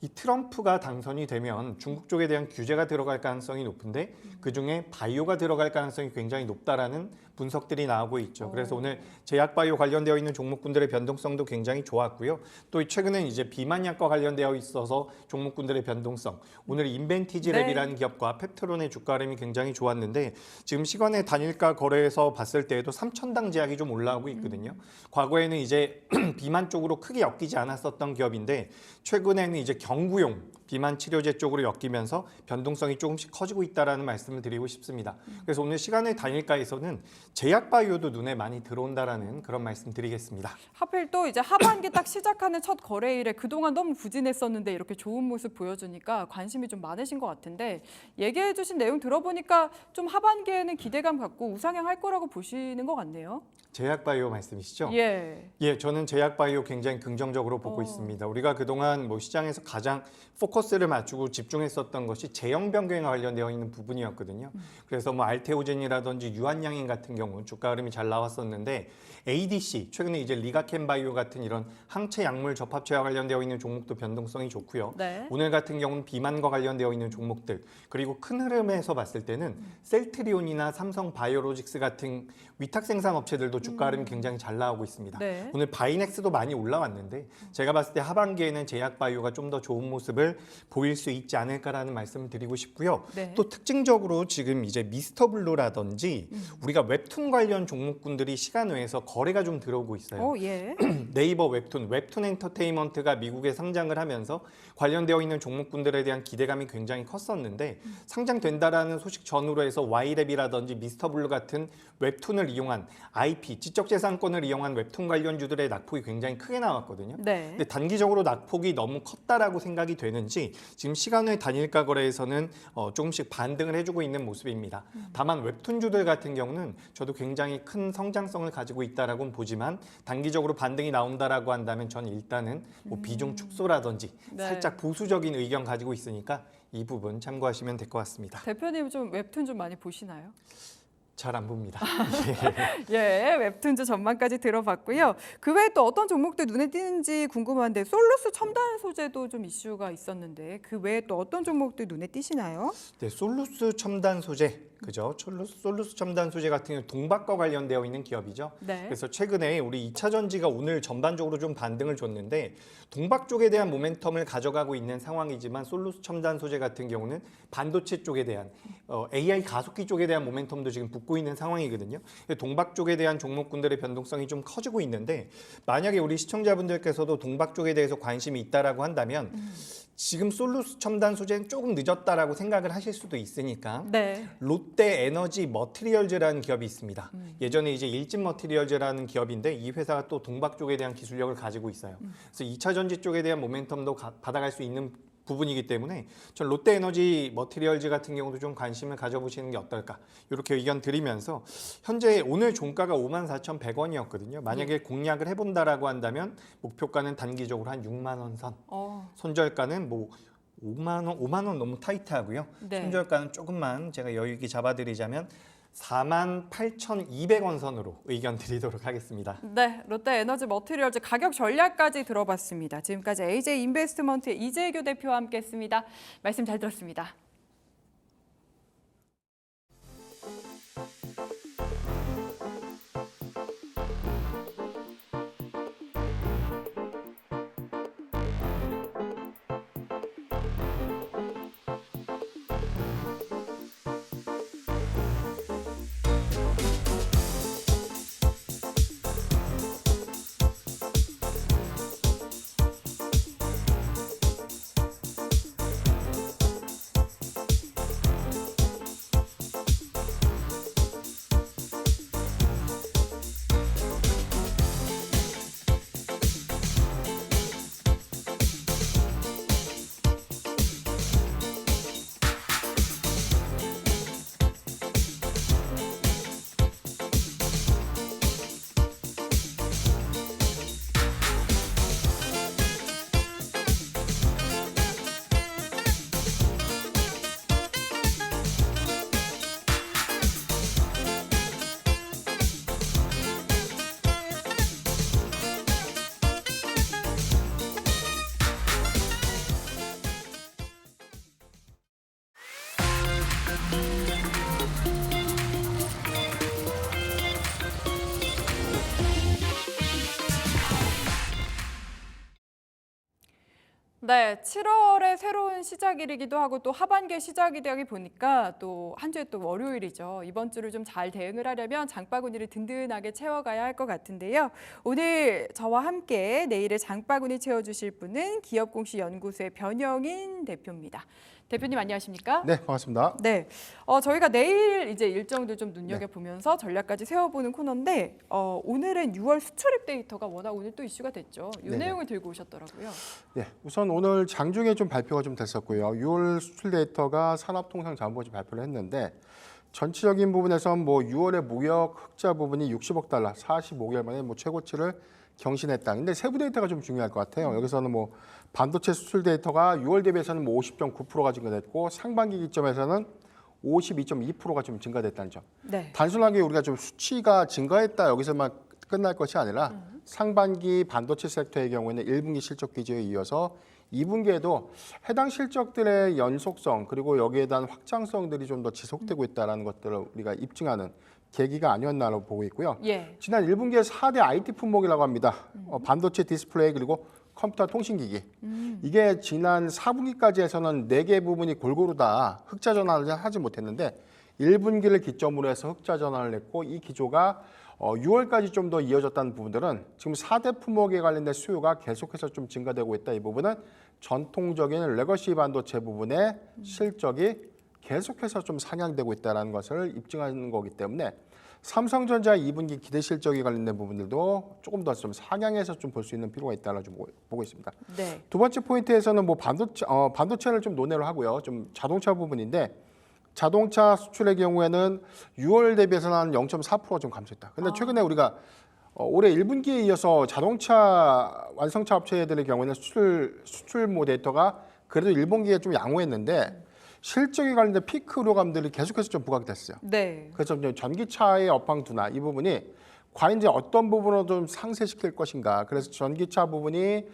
이 트럼프가 당선이 되면 중국 쪽에 대한 규제가 들어갈 가능성이 높은데 그중에 바이오가 들어갈 가능성이 굉장히 높다라는 분석들이 나오고 있죠. 그래서 오늘 제약바이오 관련되어 있는 종목군들의 변동성도 굉장히 좋았고요. 또 최근에 이제 비만약과 관련되어 있어서 종목군들의 변동성. 오늘 인벤티지 네. 랩이라는 기업과 펩트론의 주가 흐름이 굉장히 좋았는데 지금 시간의 단일가 거래에서 봤을 때에도 3,000당 제약이 좀 올라오고 있거든요. 과거에는 이제 비만 쪽으로 크게 엮이지 않았었던 기업인데 최근에는 이제 경구용 비만 치료제 쪽으로 엮이면서 변동성이 조금씩 커지고 있다라는 말씀을 드리고 싶습니다. 그래서 오늘 시간의 단일가에서는 제약바이오도 눈에 많이 들어온다라는 그런 말씀 드리겠습니다. 하필 또 이제 하반기 딱 시작하는 첫 거래일에 그동안 너무 부진했었는데 이렇게 좋은 모습 보여주니까 관심이 좀 많으신 것 같은데 얘기해 주신 내용 들어보니까 좀 하반기에는 기대감 갖고 우상향할 거라고 보시는 것 같네요. 제약바이오 말씀이시죠? 예. 예, 저는 제약바이오 굉장히 긍정적으로 보고 있습니다. 우리가 그동안 뭐 시장에서 가장 포커스를 맞추고 집중했었던 것이 제형 변경과 관련되어 있는 부분이었거든요. 그래서 뭐 알테오젠이라든지 유한양행 같은 경우 주가 흐름이 잘 나왔었는데 ADC 최근에 이제 리가켄바이오 같은 이런 항체 약물 접합체와 관련되어 있는 종목도 변동성이 좋고요. 네. 오늘 같은 경우는 비만과 관련되어 있는 종목들 그리고 큰 흐름에서 봤을 때는 셀트리온이나 삼성 바이오로직스 같은 위탁 생산 업체들도 주가 흐름이 굉장히 잘 나오고 있습니다. 네. 오늘 바이넥스도 많이 올라왔는데 제가 봤을 때 하반기에는 제약바이오가 좀 더 좋은 모습을 보일 수 있지 않을까라는 말씀을 드리고 싶고요. 네. 또 특징적으로 지금 이제 미스터블루라든지 우리가 웹툰 관련 종목군들이 시간 외에서 거래가 좀 들어오고 있어요. 예. 네이버 웹툰 엔터테인먼트가 미국에 상장을 하면서 관련되어 있는 종목군들에 대한 기대감이 굉장히 컸었는데 상장된다라는 소식 전후로 해서 Y랩이라든지 미스터블루 같은 웹툰을 이용한 IP, 지적재산권을 이용한 웹툰 관련주들의 낙폭이 굉장히 크게 나왔거든요. 네. 근데 단기적으로 낙폭이 너무 컸다라고 생각이 되는지 지금 시간의 단일가 거래에서는 조금씩 반등을 해주고 있는 모습입니다. 다만 웹툰주들 같은 경우는 저도 굉장히 큰 성장성을 가지고 있다라고는 보지만 단기적으로 반등이 나온다라고 한다면 전 일단은 뭐 비중 축소라든지 네. 살짝 보수적인 의견 가지고 있으니까 이 부분 참고하시면 될 것 같습니다. 대표님 좀 웹툰 좀 많이 보시나요? 잘 안 봅니다. 예, 웹툰즈 전망까지 들어봤고요. 그 외에 또 어떤 종목들 눈에 띄는지 궁금한데 솔루스 첨단 소재도 좀 이슈가 있었는데 그 외에 또 어떤 종목들 눈에 띄시나요? 네, 솔루스 첨단 소재 그죠? 솔루스 첨단 소재 같은 경우 동박과 관련되어 있는 기업이죠. 네. 그래서 최근에 우리 2차 전지가 오늘 전반적으로 좀 반등을 줬는데 동박 쪽에 대한 모멘텀을 가져가고 있는 상황이지만 솔루스 첨단 소재 같은 경우는 반도체 쪽에 대한 AI 가속기 쪽에 대한 모멘텀도 지금 붙고 있는 상황이거든요. 동박 쪽에 대한 종목군들의 변동성이 좀 커지고 있는데 만약에 우리 시청자분들께서도 동박 쪽에 대해서 관심이 있다라고 한다면 지금 솔루스 첨단 소재는 조금 늦었다라고 생각을 하실 수도 있으니까 네. 롯데 에너지 머티리얼즈라는 기업이 있습니다. 예전에 이제 일진 머티리얼즈라는 기업인데 이 회사가 또 동박 쪽에 대한 기술력을 가지고 있어요. 그래서 2차 전지 쪽에 대한 모멘텀도 받아갈 수 있는 부분이기 때문에 전 롯데 에너지 머티리얼즈 같은 경우도 좀 관심을 가져보시는 게 어떨까 이렇게 의견 드리면서 현재 오늘 종가가 54,100원이었거든요. 만약에 공략을 해본다라고 한다면 목표가는 단기적으로 한 6만 원 선, 손절가는 뭐 5만 원 너무 타이트하고요. 네. 손절가는 조금만 제가 여유 있게 잡아드리자면 48,200원 선으로 의견 드리도록 하겠습니다. 네, 롯데 에너지 머티리얼즈 가격 전략까지 들어봤습니다. 지금까지 AJ 인베스트먼트의 이재규 대표와 함께했습니다. 말씀 잘 들었습니다. 네, 7월의 새로운 시작일이기도 하고 또 하반기의 시작이 되다 보니까 또 한 주에 또 월요일이죠. 이번 주를 좀 잘 대응을 하려면 장바구니를 든든하게 채워가야 할 것 같은데요. 오늘 저와 함께 내일의 장바구니 채워주실 분은 기업공시연구소의 변영인 대표입니다. 대표님 안녕하십니까? 네, 반갑습니다. 네, 저희가 내일 이제 일정들 좀 눈여겨보면서 전략까지 세워보는 코너인데 오늘은 6월 수출입 데이터가 워낙 오늘 또 이슈가 됐죠. 이 네네. 내용을 들고 오셨더라고요. 네, 우선 오늘 장중에 좀 발표가 좀 됐었고요. 6월 수출 데이터가 산업통상자원부가 발표를 했는데 전체적인 부분에서 뭐 6월의 무역 흑자 부분이 60억 달러, 45개월 만에 뭐 최고치를 경신했다. 근데 세부 데이터가 좀 중요할 것 같아요. 여기서는 뭐 반도체 수출 데이터가 6월 대비해서는 뭐 50.9%가 증가됐고 상반기 기점에서는 52.2%가 좀 증가됐다는 점. 네. 단순하게 우리가 좀 수치가 증가했다 여기서만 끝날 것이 아니라 상반기 반도체 섹터의 경우에는 1분기 실적 기조에 이어서 2분기에도 해당 실적들의 연속성 그리고 여기에 대한 확장성들이 좀 더 지속되고 있다는 것들을 우리가 입증하는 계기가 아니었나로 보고 있고요. 예. 지난 1분기에 4대 IT 품목이라고 합니다. 반도체 디스플레이 그리고 컴퓨터 통신기기. 이게 지난 4분기까지 해서는 4개 부분이 골고루 다 흑자 전환을 하지 못했는데 1분기를 기점으로 해서 흑자 전환을 냈고 이 기조가 6월까지 좀 더 이어졌다는 부분들은 지금 4대 품목에 관련된 수요가 계속해서 좀 증가되고 있다. 이 부분은 전통적인 레거시 반도체 부분의 실적이 계속해서 좀 상향되고 있다는 것을 입증하는 거기 때문에 삼성전자 2분기 기대 실적에 관련된 부분들도 조금 더 좀 상향해서 좀 볼 수 있는 필요가 있다고 좀 보고 있습니다. 네. 두 번째 포인트에서는 뭐 반도체를 좀 논의를 하고요. 좀 자동차 부분인데 자동차 수출의 경우에는 6월 대비해서는 한 0.4% 좀 감소했다. 근데 최근에 우리가 올해 1분기에 이어서 자동차 완성차 업체들의 경우에는 수출 데이터가 그래도 1분기에 좀 양호했는데 실적에 관련된 피크 우려감들이 계속해서 좀 부각이 됐어요. 네. 그래서 이제 전기차의 업황 둔화 이 부분이 과연 이제 어떤 부분으로 좀 상쇄시킬 것인가. 그래서 전기차 부분이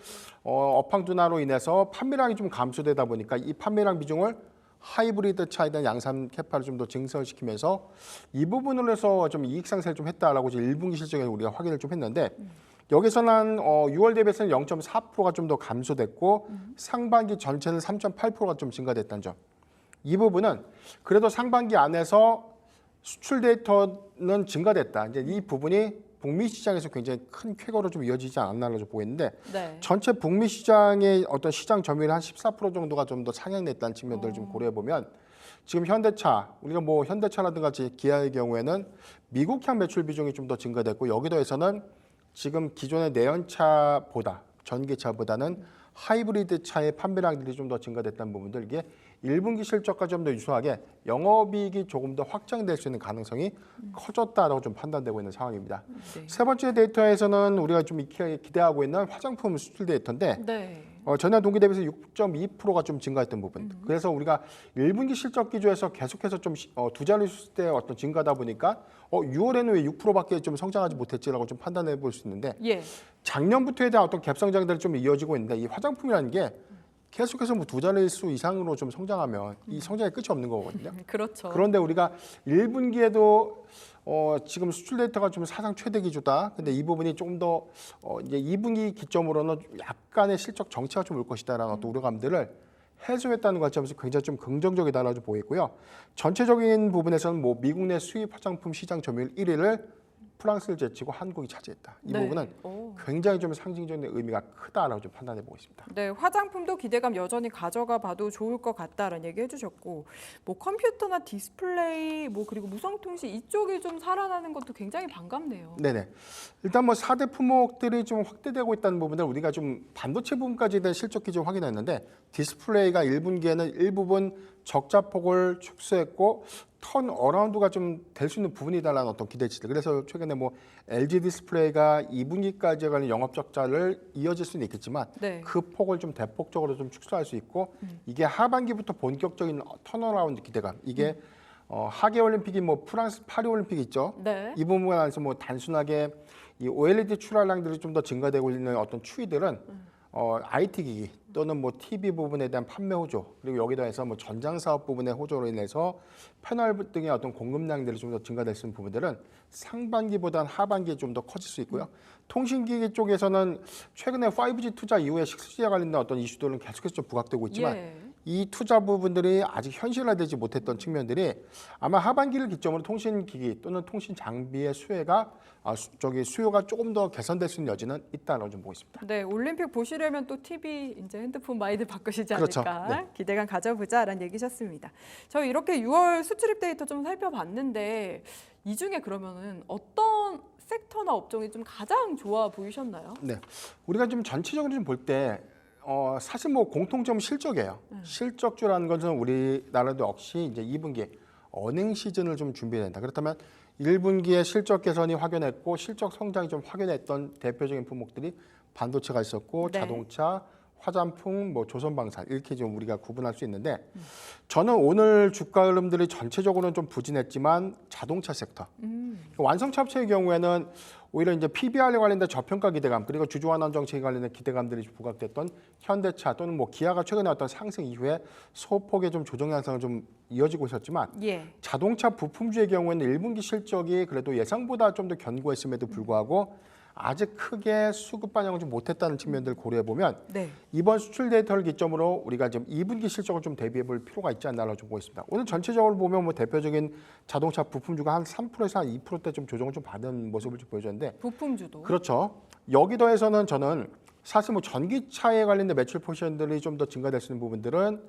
업황 둔화로 인해서 판매량이 좀 감소되다 보니까 이 판매량 비중을 하이브리드 차에 대한 양산 캐파를 좀 더 증설시키면서 이 부분으로 해서 좀 이익 상승을 좀 했다라고 이제 1분기 실적에 우리가 확인을 좀 했는데 여기서는 한 6월 대비해서는 0.4%가 좀 더 감소됐고 상반기 전체는 3.8%가 좀 증가됐다는 점. 이 부분은 그래도 상반기 안에서 수출 데이터는 증가됐다. 이제 이 부분이 북미 시장에서 굉장히 큰 쾌거로 좀 이어지지 않았나라고 좀 보고 있는데 네. 전체 북미 시장의 어떤 시장 점유율 한 14% 정도가 좀 더 상향됐다는 측면들을 좀 고려해 보면 지금 현대차 우리가 뭐 현대차라든가 기아의 경우에는 미국향 매출 비중이 좀 더 증가됐고 여기도 해서는 지금 기존의 내연차보다 전기차보다는 하이브리드 차의 판매량들이 좀 더 증가됐다는 부분들 이게 1분기 실적과 좀 더 유사하게 영업이익이 조금 더 확장될 수 있는 가능성이 커졌다라고 좀 판단되고 있는 상황입니다. 네. 세 번째 데이터에서는 우리가 좀 기대하고 있는 화장품 수출 데이터인데 네. 전년 동기 대비해서 6.2%가 좀 증가했던 부분. 그래서 우리가 1분기 실적 기조에서 계속해서 좀 두 자릿수 때 어떤 증가다 보니까 6월에는 왜 6%밖에 좀 성장하지 못했지라고 좀 판단해 볼 수 있는데 예. 작년부터에 대한 어떤 갭성장들이 좀 이어지고 있는데 이 화장품이라는 게 계속해서 뭐 두 자릿수 이상으로 좀 성장하면 이 성장의 끝이 없는 거거든요. 그렇죠. 그런데 우리가 1분기에도 지금 수출 데이터가 좀 사상 최대 기조다. 근데 이 부분이 조금 더 이제 2분기 기점으로는 약간의 실적 정체가 좀 올 것이다라는 어떤 우려감들을 해소했다는 관점에서 굉장히 좀 긍정적이다라고 좀 보이고요. 전체적인 부분에서는 뭐 미국 내 수입 화장품 시장 점유율 1위를 프랑스를 제치고 한국이 차지했다. 이 네. 부분은 오. 굉장히 좀 상징적인 의미가 크다라고 좀 판단해 보고 있습니다. 네, 화장품도 기대감 여전히 가져가 봐도 좋을 것 같다라는 얘기 해주셨고, 뭐 컴퓨터나 디스플레이, 뭐 그리고 무선통신 이쪽이 좀 살아나는 것도 굉장히 반갑네요. 네네. 일단 뭐 4대 품목들이 좀 확대되고 있다는 부분들 우리가 좀 반도체 부분까지 대한 실적 기준 확인했는데 디스플레이가 1분기에는 일부분 적자폭을 축소했고 턴 어라운드가 좀 될 수 있는 부분이다라는 어떤 기대치들. 그래서 최근에 뭐 LG 디스플레이가 2분기까지 관련 영업 적자를 이어질 수는 있겠지만 네. 그 폭을 좀 대폭적으로 좀 축소할 수 있고 이게 하반기부터 본격적인 턴어라운드 기대감. 이게 하계 올림픽이 뭐 프랑스 파리 올림픽 있죠. 네. 이 부분에 관해서 뭐 단순하게 이 OLED 출하량들이 좀 더 증가되고 있는 어떤 추이들은 IT 기기 또는 뭐 TV 부분에 대한 판매 호조 그리고 여기다 해서 뭐 전장 사업 부분의 호조로 인해서 패널 등의 어떤 공급량들이 좀 더 증가될 수 있는 부분들은 상반기보다는 하반기에 좀 더 커질 수 있고요. 통신기기 쪽에서는 최근에 5G 투자 이후에 6G에 관련된 어떤 이슈들은 계속해서 좀 부각되고 있지만 예. 이 투자 부분들이 아직 현실화되지 못했던 측면들이 아마 하반기를 기점으로 통신기기 또는 통신 장비의 수요가 조금 더 개선될 수 있는 여지는 있다고 좀 보고 있습니다. 네, 올림픽 보시려면 또 TV 이제 핸드폰 많이들 바꾸시지 그렇죠. 않을까 네. 기대감 가져보자라는 얘기셨습니다. 저희 이렇게 6월 수출입 데이터 좀 살펴봤는데 이 중에 그러면은 어떤 섹터나 업종이 좀 가장 좋아 보이셨나요? 네, 우리가 좀 전체적으로 좀 볼 때 사실 뭐 공통점 실적이에요. 실적주라는 것은 우리나라도 역시 이제 2분기 어닝 시즌을 좀 준비해야 된다. 그렇다면 1분기에 실적 개선이 확연했고 실적 성장이 좀 확연했던 대표적인 품목들이 반도체가 있었고 네. 자동차, 화장품, 뭐 조선방산 이렇게 좀 우리가 구분할 수 있는데 저는 오늘 주가 흐름들이 전체적으로는 좀 부진했지만 자동차 섹터 완성차 업체의 경우에는 오히려 이제 PBR에 관련된 저평가 기대감 그리고 주주환원 정책에 관련된 기대감들이 부각됐던 현대차 또는 뭐 기아가 최근에 어떤 상승 이후에 소폭의 좀 조정 양상을 좀 이어지고 있었지만 예. 자동차 부품주의 경우에는 1분기 실적이 그래도 예상보다 좀 더 견고했음에도 불구하고 아직 크게 수급 반영을 좀 못했다는 측면들을 고려해 보면 네. 이번 수출 데이터를 기점으로 우리가 지금 2분기 실적을 좀 대비해 볼 필요가 있지 않나라고 좀 보고 있습니다. 오늘 전체적으로 보면 뭐 대표적인 자동차 부품주가 한 3%에서 한 2%대 좀 조정을 좀 받은 모습을 좀 보여줬는데 부품주도. 그렇죠. 여기더해서는 저는 사실 뭐 전기차에 관련된 매출 포지션들이 좀 더 증가될 수 있는 부분들은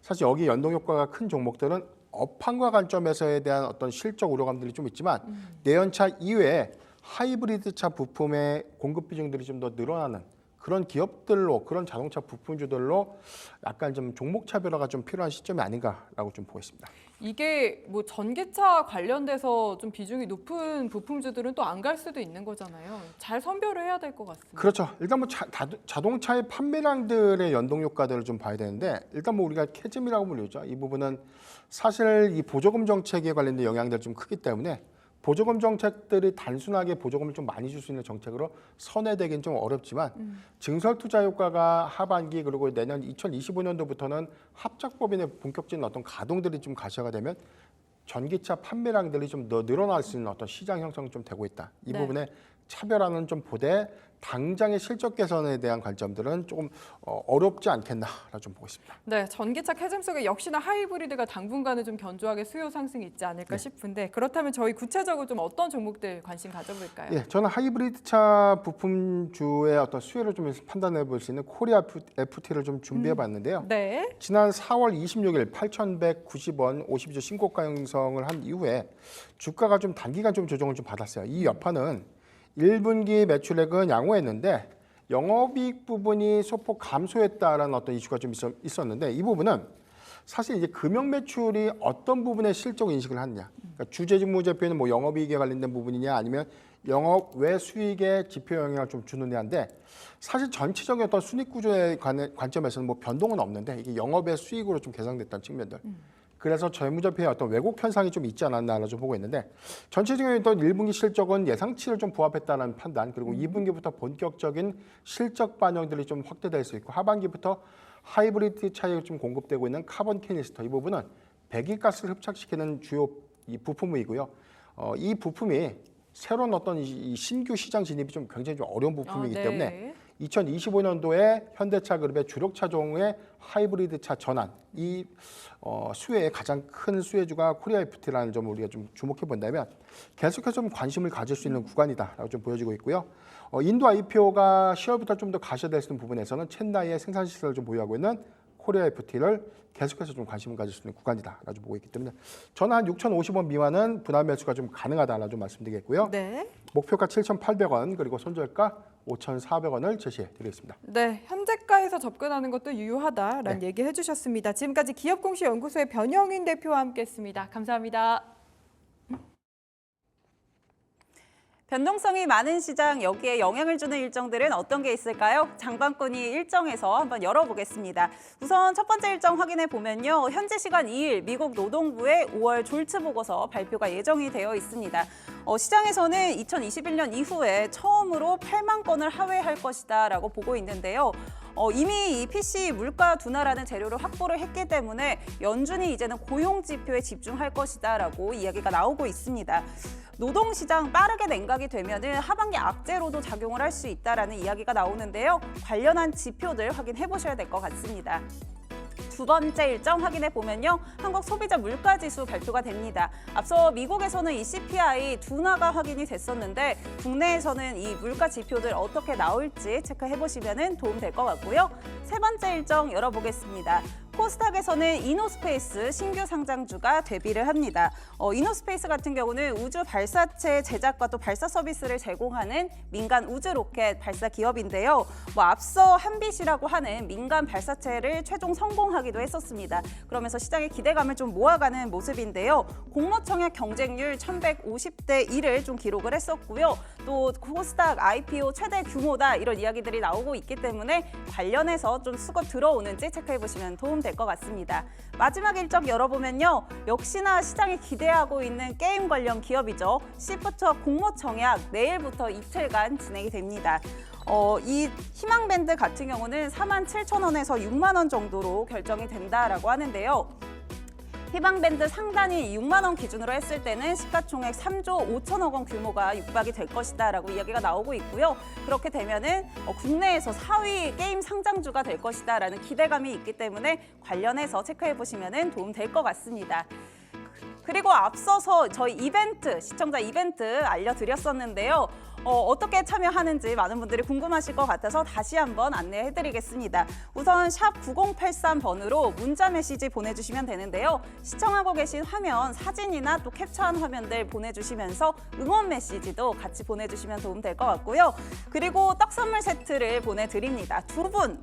사실 여기 연동 효과가 큰 종목들은 업황과 관점에서에 대한 어떤 실적 우려감들이 좀 있지만 내연차 이외에 하이브리드차 부품의 공급 비중들이 좀 더 늘어나는 그런 기업들로 그런 자동차 부품주들로 약간 좀 종목 차별화가 좀 필요한 시점이 아닌가라고 좀 보고 있습니다. 이게 뭐 전기차 관련돼서 좀 비중이 높은 부품주들은 또 안 갈 수도 있는 거잖아요. 잘 선별을 해야 될 것 같습니다. 그렇죠. 일단 뭐 자동차의 판매량들의 연동 효과들을 좀 봐야 되는데 일단 뭐 우리가 캐즘이라고 불리죠. 이 부분은 사실 이 보조금 정책에 관련된 영향들이 좀 크기 때문에 보조금 정책들이 단순하게 보조금을 좀 많이 줄 수 있는 정책으로 선회되긴 좀 어렵지만 증설 투자 효과가 하반기 그리고 내년 2025년도부터는 합작법인의 본격적인 어떤 가동들이 좀 가시화가 되면 전기차 판매량들이 좀 더 늘어날 수 있는 어떤 시장 형성이 좀 되고 있다. 이 네. 부분에 차별화는 좀 보되 당장의 실적 개선에 대한 관점들은 조금 어렵지 않겠나라 좀 보고 있습니다. 네, 전기차 캐즘 속에 역시나 하이브리드가 당분간은 좀 견조하게 수요 상승이 있지 않을까 싶은데 그렇다면 저희 구체적으로 좀 어떤 종목들 관심 가져볼까요? 예, 저는 하이브리드 차 부품주의 어떤 수혜를 좀 판단해 볼 수 있는 코리아 FT를 좀 준비해 봤는데요. 네. 지난 4월 26일 8,190원 52주 신고가 형성을 한 이후에 주가가 좀 단기간 좀 조정을 좀 받았어요. 이 여파는 1분기 매출액은 양호했는데 영업이익 부분이 소폭 감소했다라는 어떤 이슈가 좀 있었는데 이 부분은 사실 이제 금융 매출이 어떤 부분에 실적 인식을 하느냐, 그러니까 주재무제표는 뭐 영업이익에 관련된 부분이냐 아니면 영업 외 수익에 지표 영향을 좀 주느냐인데 사실 전체적인 어떤 순익 구조의 관점에서는 뭐 변동은 없는데 이게 영업의 수익으로 좀 계산됐다는 측면들. 그래서 재무제표에 어떤 왜곡 현상이 좀 있지 않았나 좀 보고 있는데 전체적인 어떤 1분기 실적은 예상치를 좀 부합했다는 판단 그리고 2분기부터 본격적인 실적 반영들이 좀 확대될 수 있고 하반기부터 하이브리드 차에 좀 공급되고 있는 카본 캐니스터 이 부분은 배기가스를 흡착시키는 주요 이 부품이고요. 이 부품이 새로운 어떤 이 신규 시장 진입이 좀 굉장히 좀 어려운 부품이기 네. 때문에 2025년도에 현대차 그룹의 주력 차종의 하이브리드 차 전환 이 수혜의 가장 큰 수혜주가 코리아 FT라는 점을 우리가 좀 주목해 본다면 계속해서 좀 관심을 가질 수 있는 구간이다라고 좀 보여지고 있고요. 인도 IPO가 10월부터 좀 더 가시화될 수 있는 부분에서는 첸나이의 생산 시설을 좀 보유하고 있는 코리아 FT를 계속해서 좀 관심을 가질 수 있는 구간이다라고 좀 보고 있기 때문에 저는 한 6,050원 미만은 분할 매수가 좀 가능하다라고 좀 말씀드리겠고요. 네. 목표가 7,800원 그리고 손절가 5,400원을 제시해 드리겠습니다. 네, 현재가에서 접근하는 것도 유효하다라는 얘기 해주셨습니다. 지금까지 기업공시연구소의 변영인 대표와 함께했습니다. 감사합니다. 변동성이 많은 시장 여기에 영향을 주는 일정들은 어떤 게 있을까요? 장바구니 일정에서 한번 열어보겠습니다. 우선 첫 번째 일정 확인해 보면요. 현지 시간 2일 미국 노동부의 5월 졸츠 보고서 발표가 예정이 되어 있습니다. 시장에서는 2021년 이후에 처음으로 8만 건을 하회할 것이다라고 보고 있는데요. 이미 이 PC 물가 둔화라는 재료를 확보를 했기 때문에 연준이 이제는 고용 지표에 집중할 것이다라고 이야기가 나오고 있습니다. 노동시장 빠르게 냉각이 되면은 하반기 악재로도 작용을 할 수 있다라는 이야기가 나오는데요. 관련한 지표들 확인해 보셔야 될 것 같습니다. 두 번째 일정 확인해 보면요. 한국 소비자 물가지수 발표가 됩니다. 앞서 미국에서는 이 CPI 둔화가 확인이 됐었는데 국내에서는 이 물가 지표들 어떻게 나올지 체크해 보시면 도움 될 것 같고요. 세 번째 일정 열어보겠습니다. 코스닥에서는 이노스페이스 신규 상장주가 데뷔를 합니다. 이노스페이스 같은 경우는 우주 발사체 제작과 또 발사 서비스를 제공하는 민간 우주 로켓 발사 기업인데요. 앞서 한빛이라고 하는 민간 발사체를 최종 성공하기도 했었습니다. 그러면서 시장의 기대감을 좀 모아가는 모습인데요. 공모청약 경쟁률 1150대 1을 좀 기록을 했었고요. 또 코스닥 IPO 최대 규모다 이런 이야기들이 나오고 있기 때문에 관련해서 좀 수급 들어오는지 체크해 보시면 도움 될 것 같습니다. 마지막 일정 열어보면요. 역시나 시장이 기대하고 있는 게임 관련 기업이죠. 시프트업 공모청약 내일부터 이틀간 진행이 됩니다. 이 희망밴드 같은 경우는 47,000원에서 6만 원 정도로 결정이 된다라고 하는데요. 희망밴드 상단이 6만 원 기준으로 했을 때는 시가총액 3조 5천억 원 규모가 육박이 될 것이다라고 이야기가 나오고 있고요. 그렇게 되면은 국내에서 4위 게임 상장주가 될 것이다라는 기대감이 있기 때문에 관련해서 체크해 보시면 도움 될 것 같습니다. 그리고 앞서서 저희 이벤트, 시청자 이벤트 알려드렸었는데요. 어떻게 참여하는지 많은 분들이 궁금하실 것 같아서 다시 한번 안내해드리겠습니다. 우선 샵 9083번으로 문자 메시지 보내주시면 되는데요. 시청하고 계신 화면, 사진이나 또 캡처한 화면들 보내주시면서 응원 메시지도 같이 보내주시면 도움 될 것 같고요. 그리고 떡 선물 세트를 보내드립니다.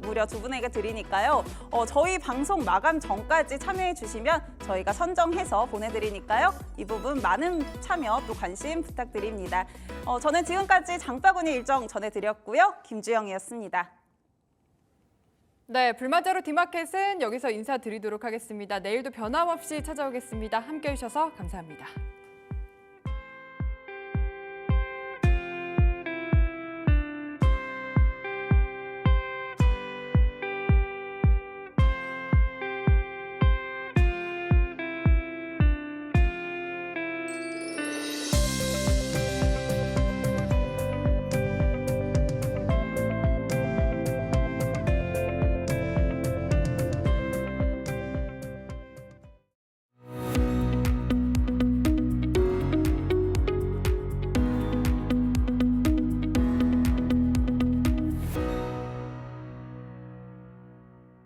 무려 두 분에게 드리니까요. 저희 방송 마감 전까지 참여해 주시면 저희가 선정해서 보내드리니까요. 이 부분 많은 참여 또 관심 부탁드립니다. 저는 지금까지 장바구니 일정 전해드렸고요. 김주영이었습니다. 네, 불마자로 디마켓은 여기서 인사드리도록 하겠습니다. 내일도 변함없이 찾아오겠습니다. 함께해 주셔서 감사합니다.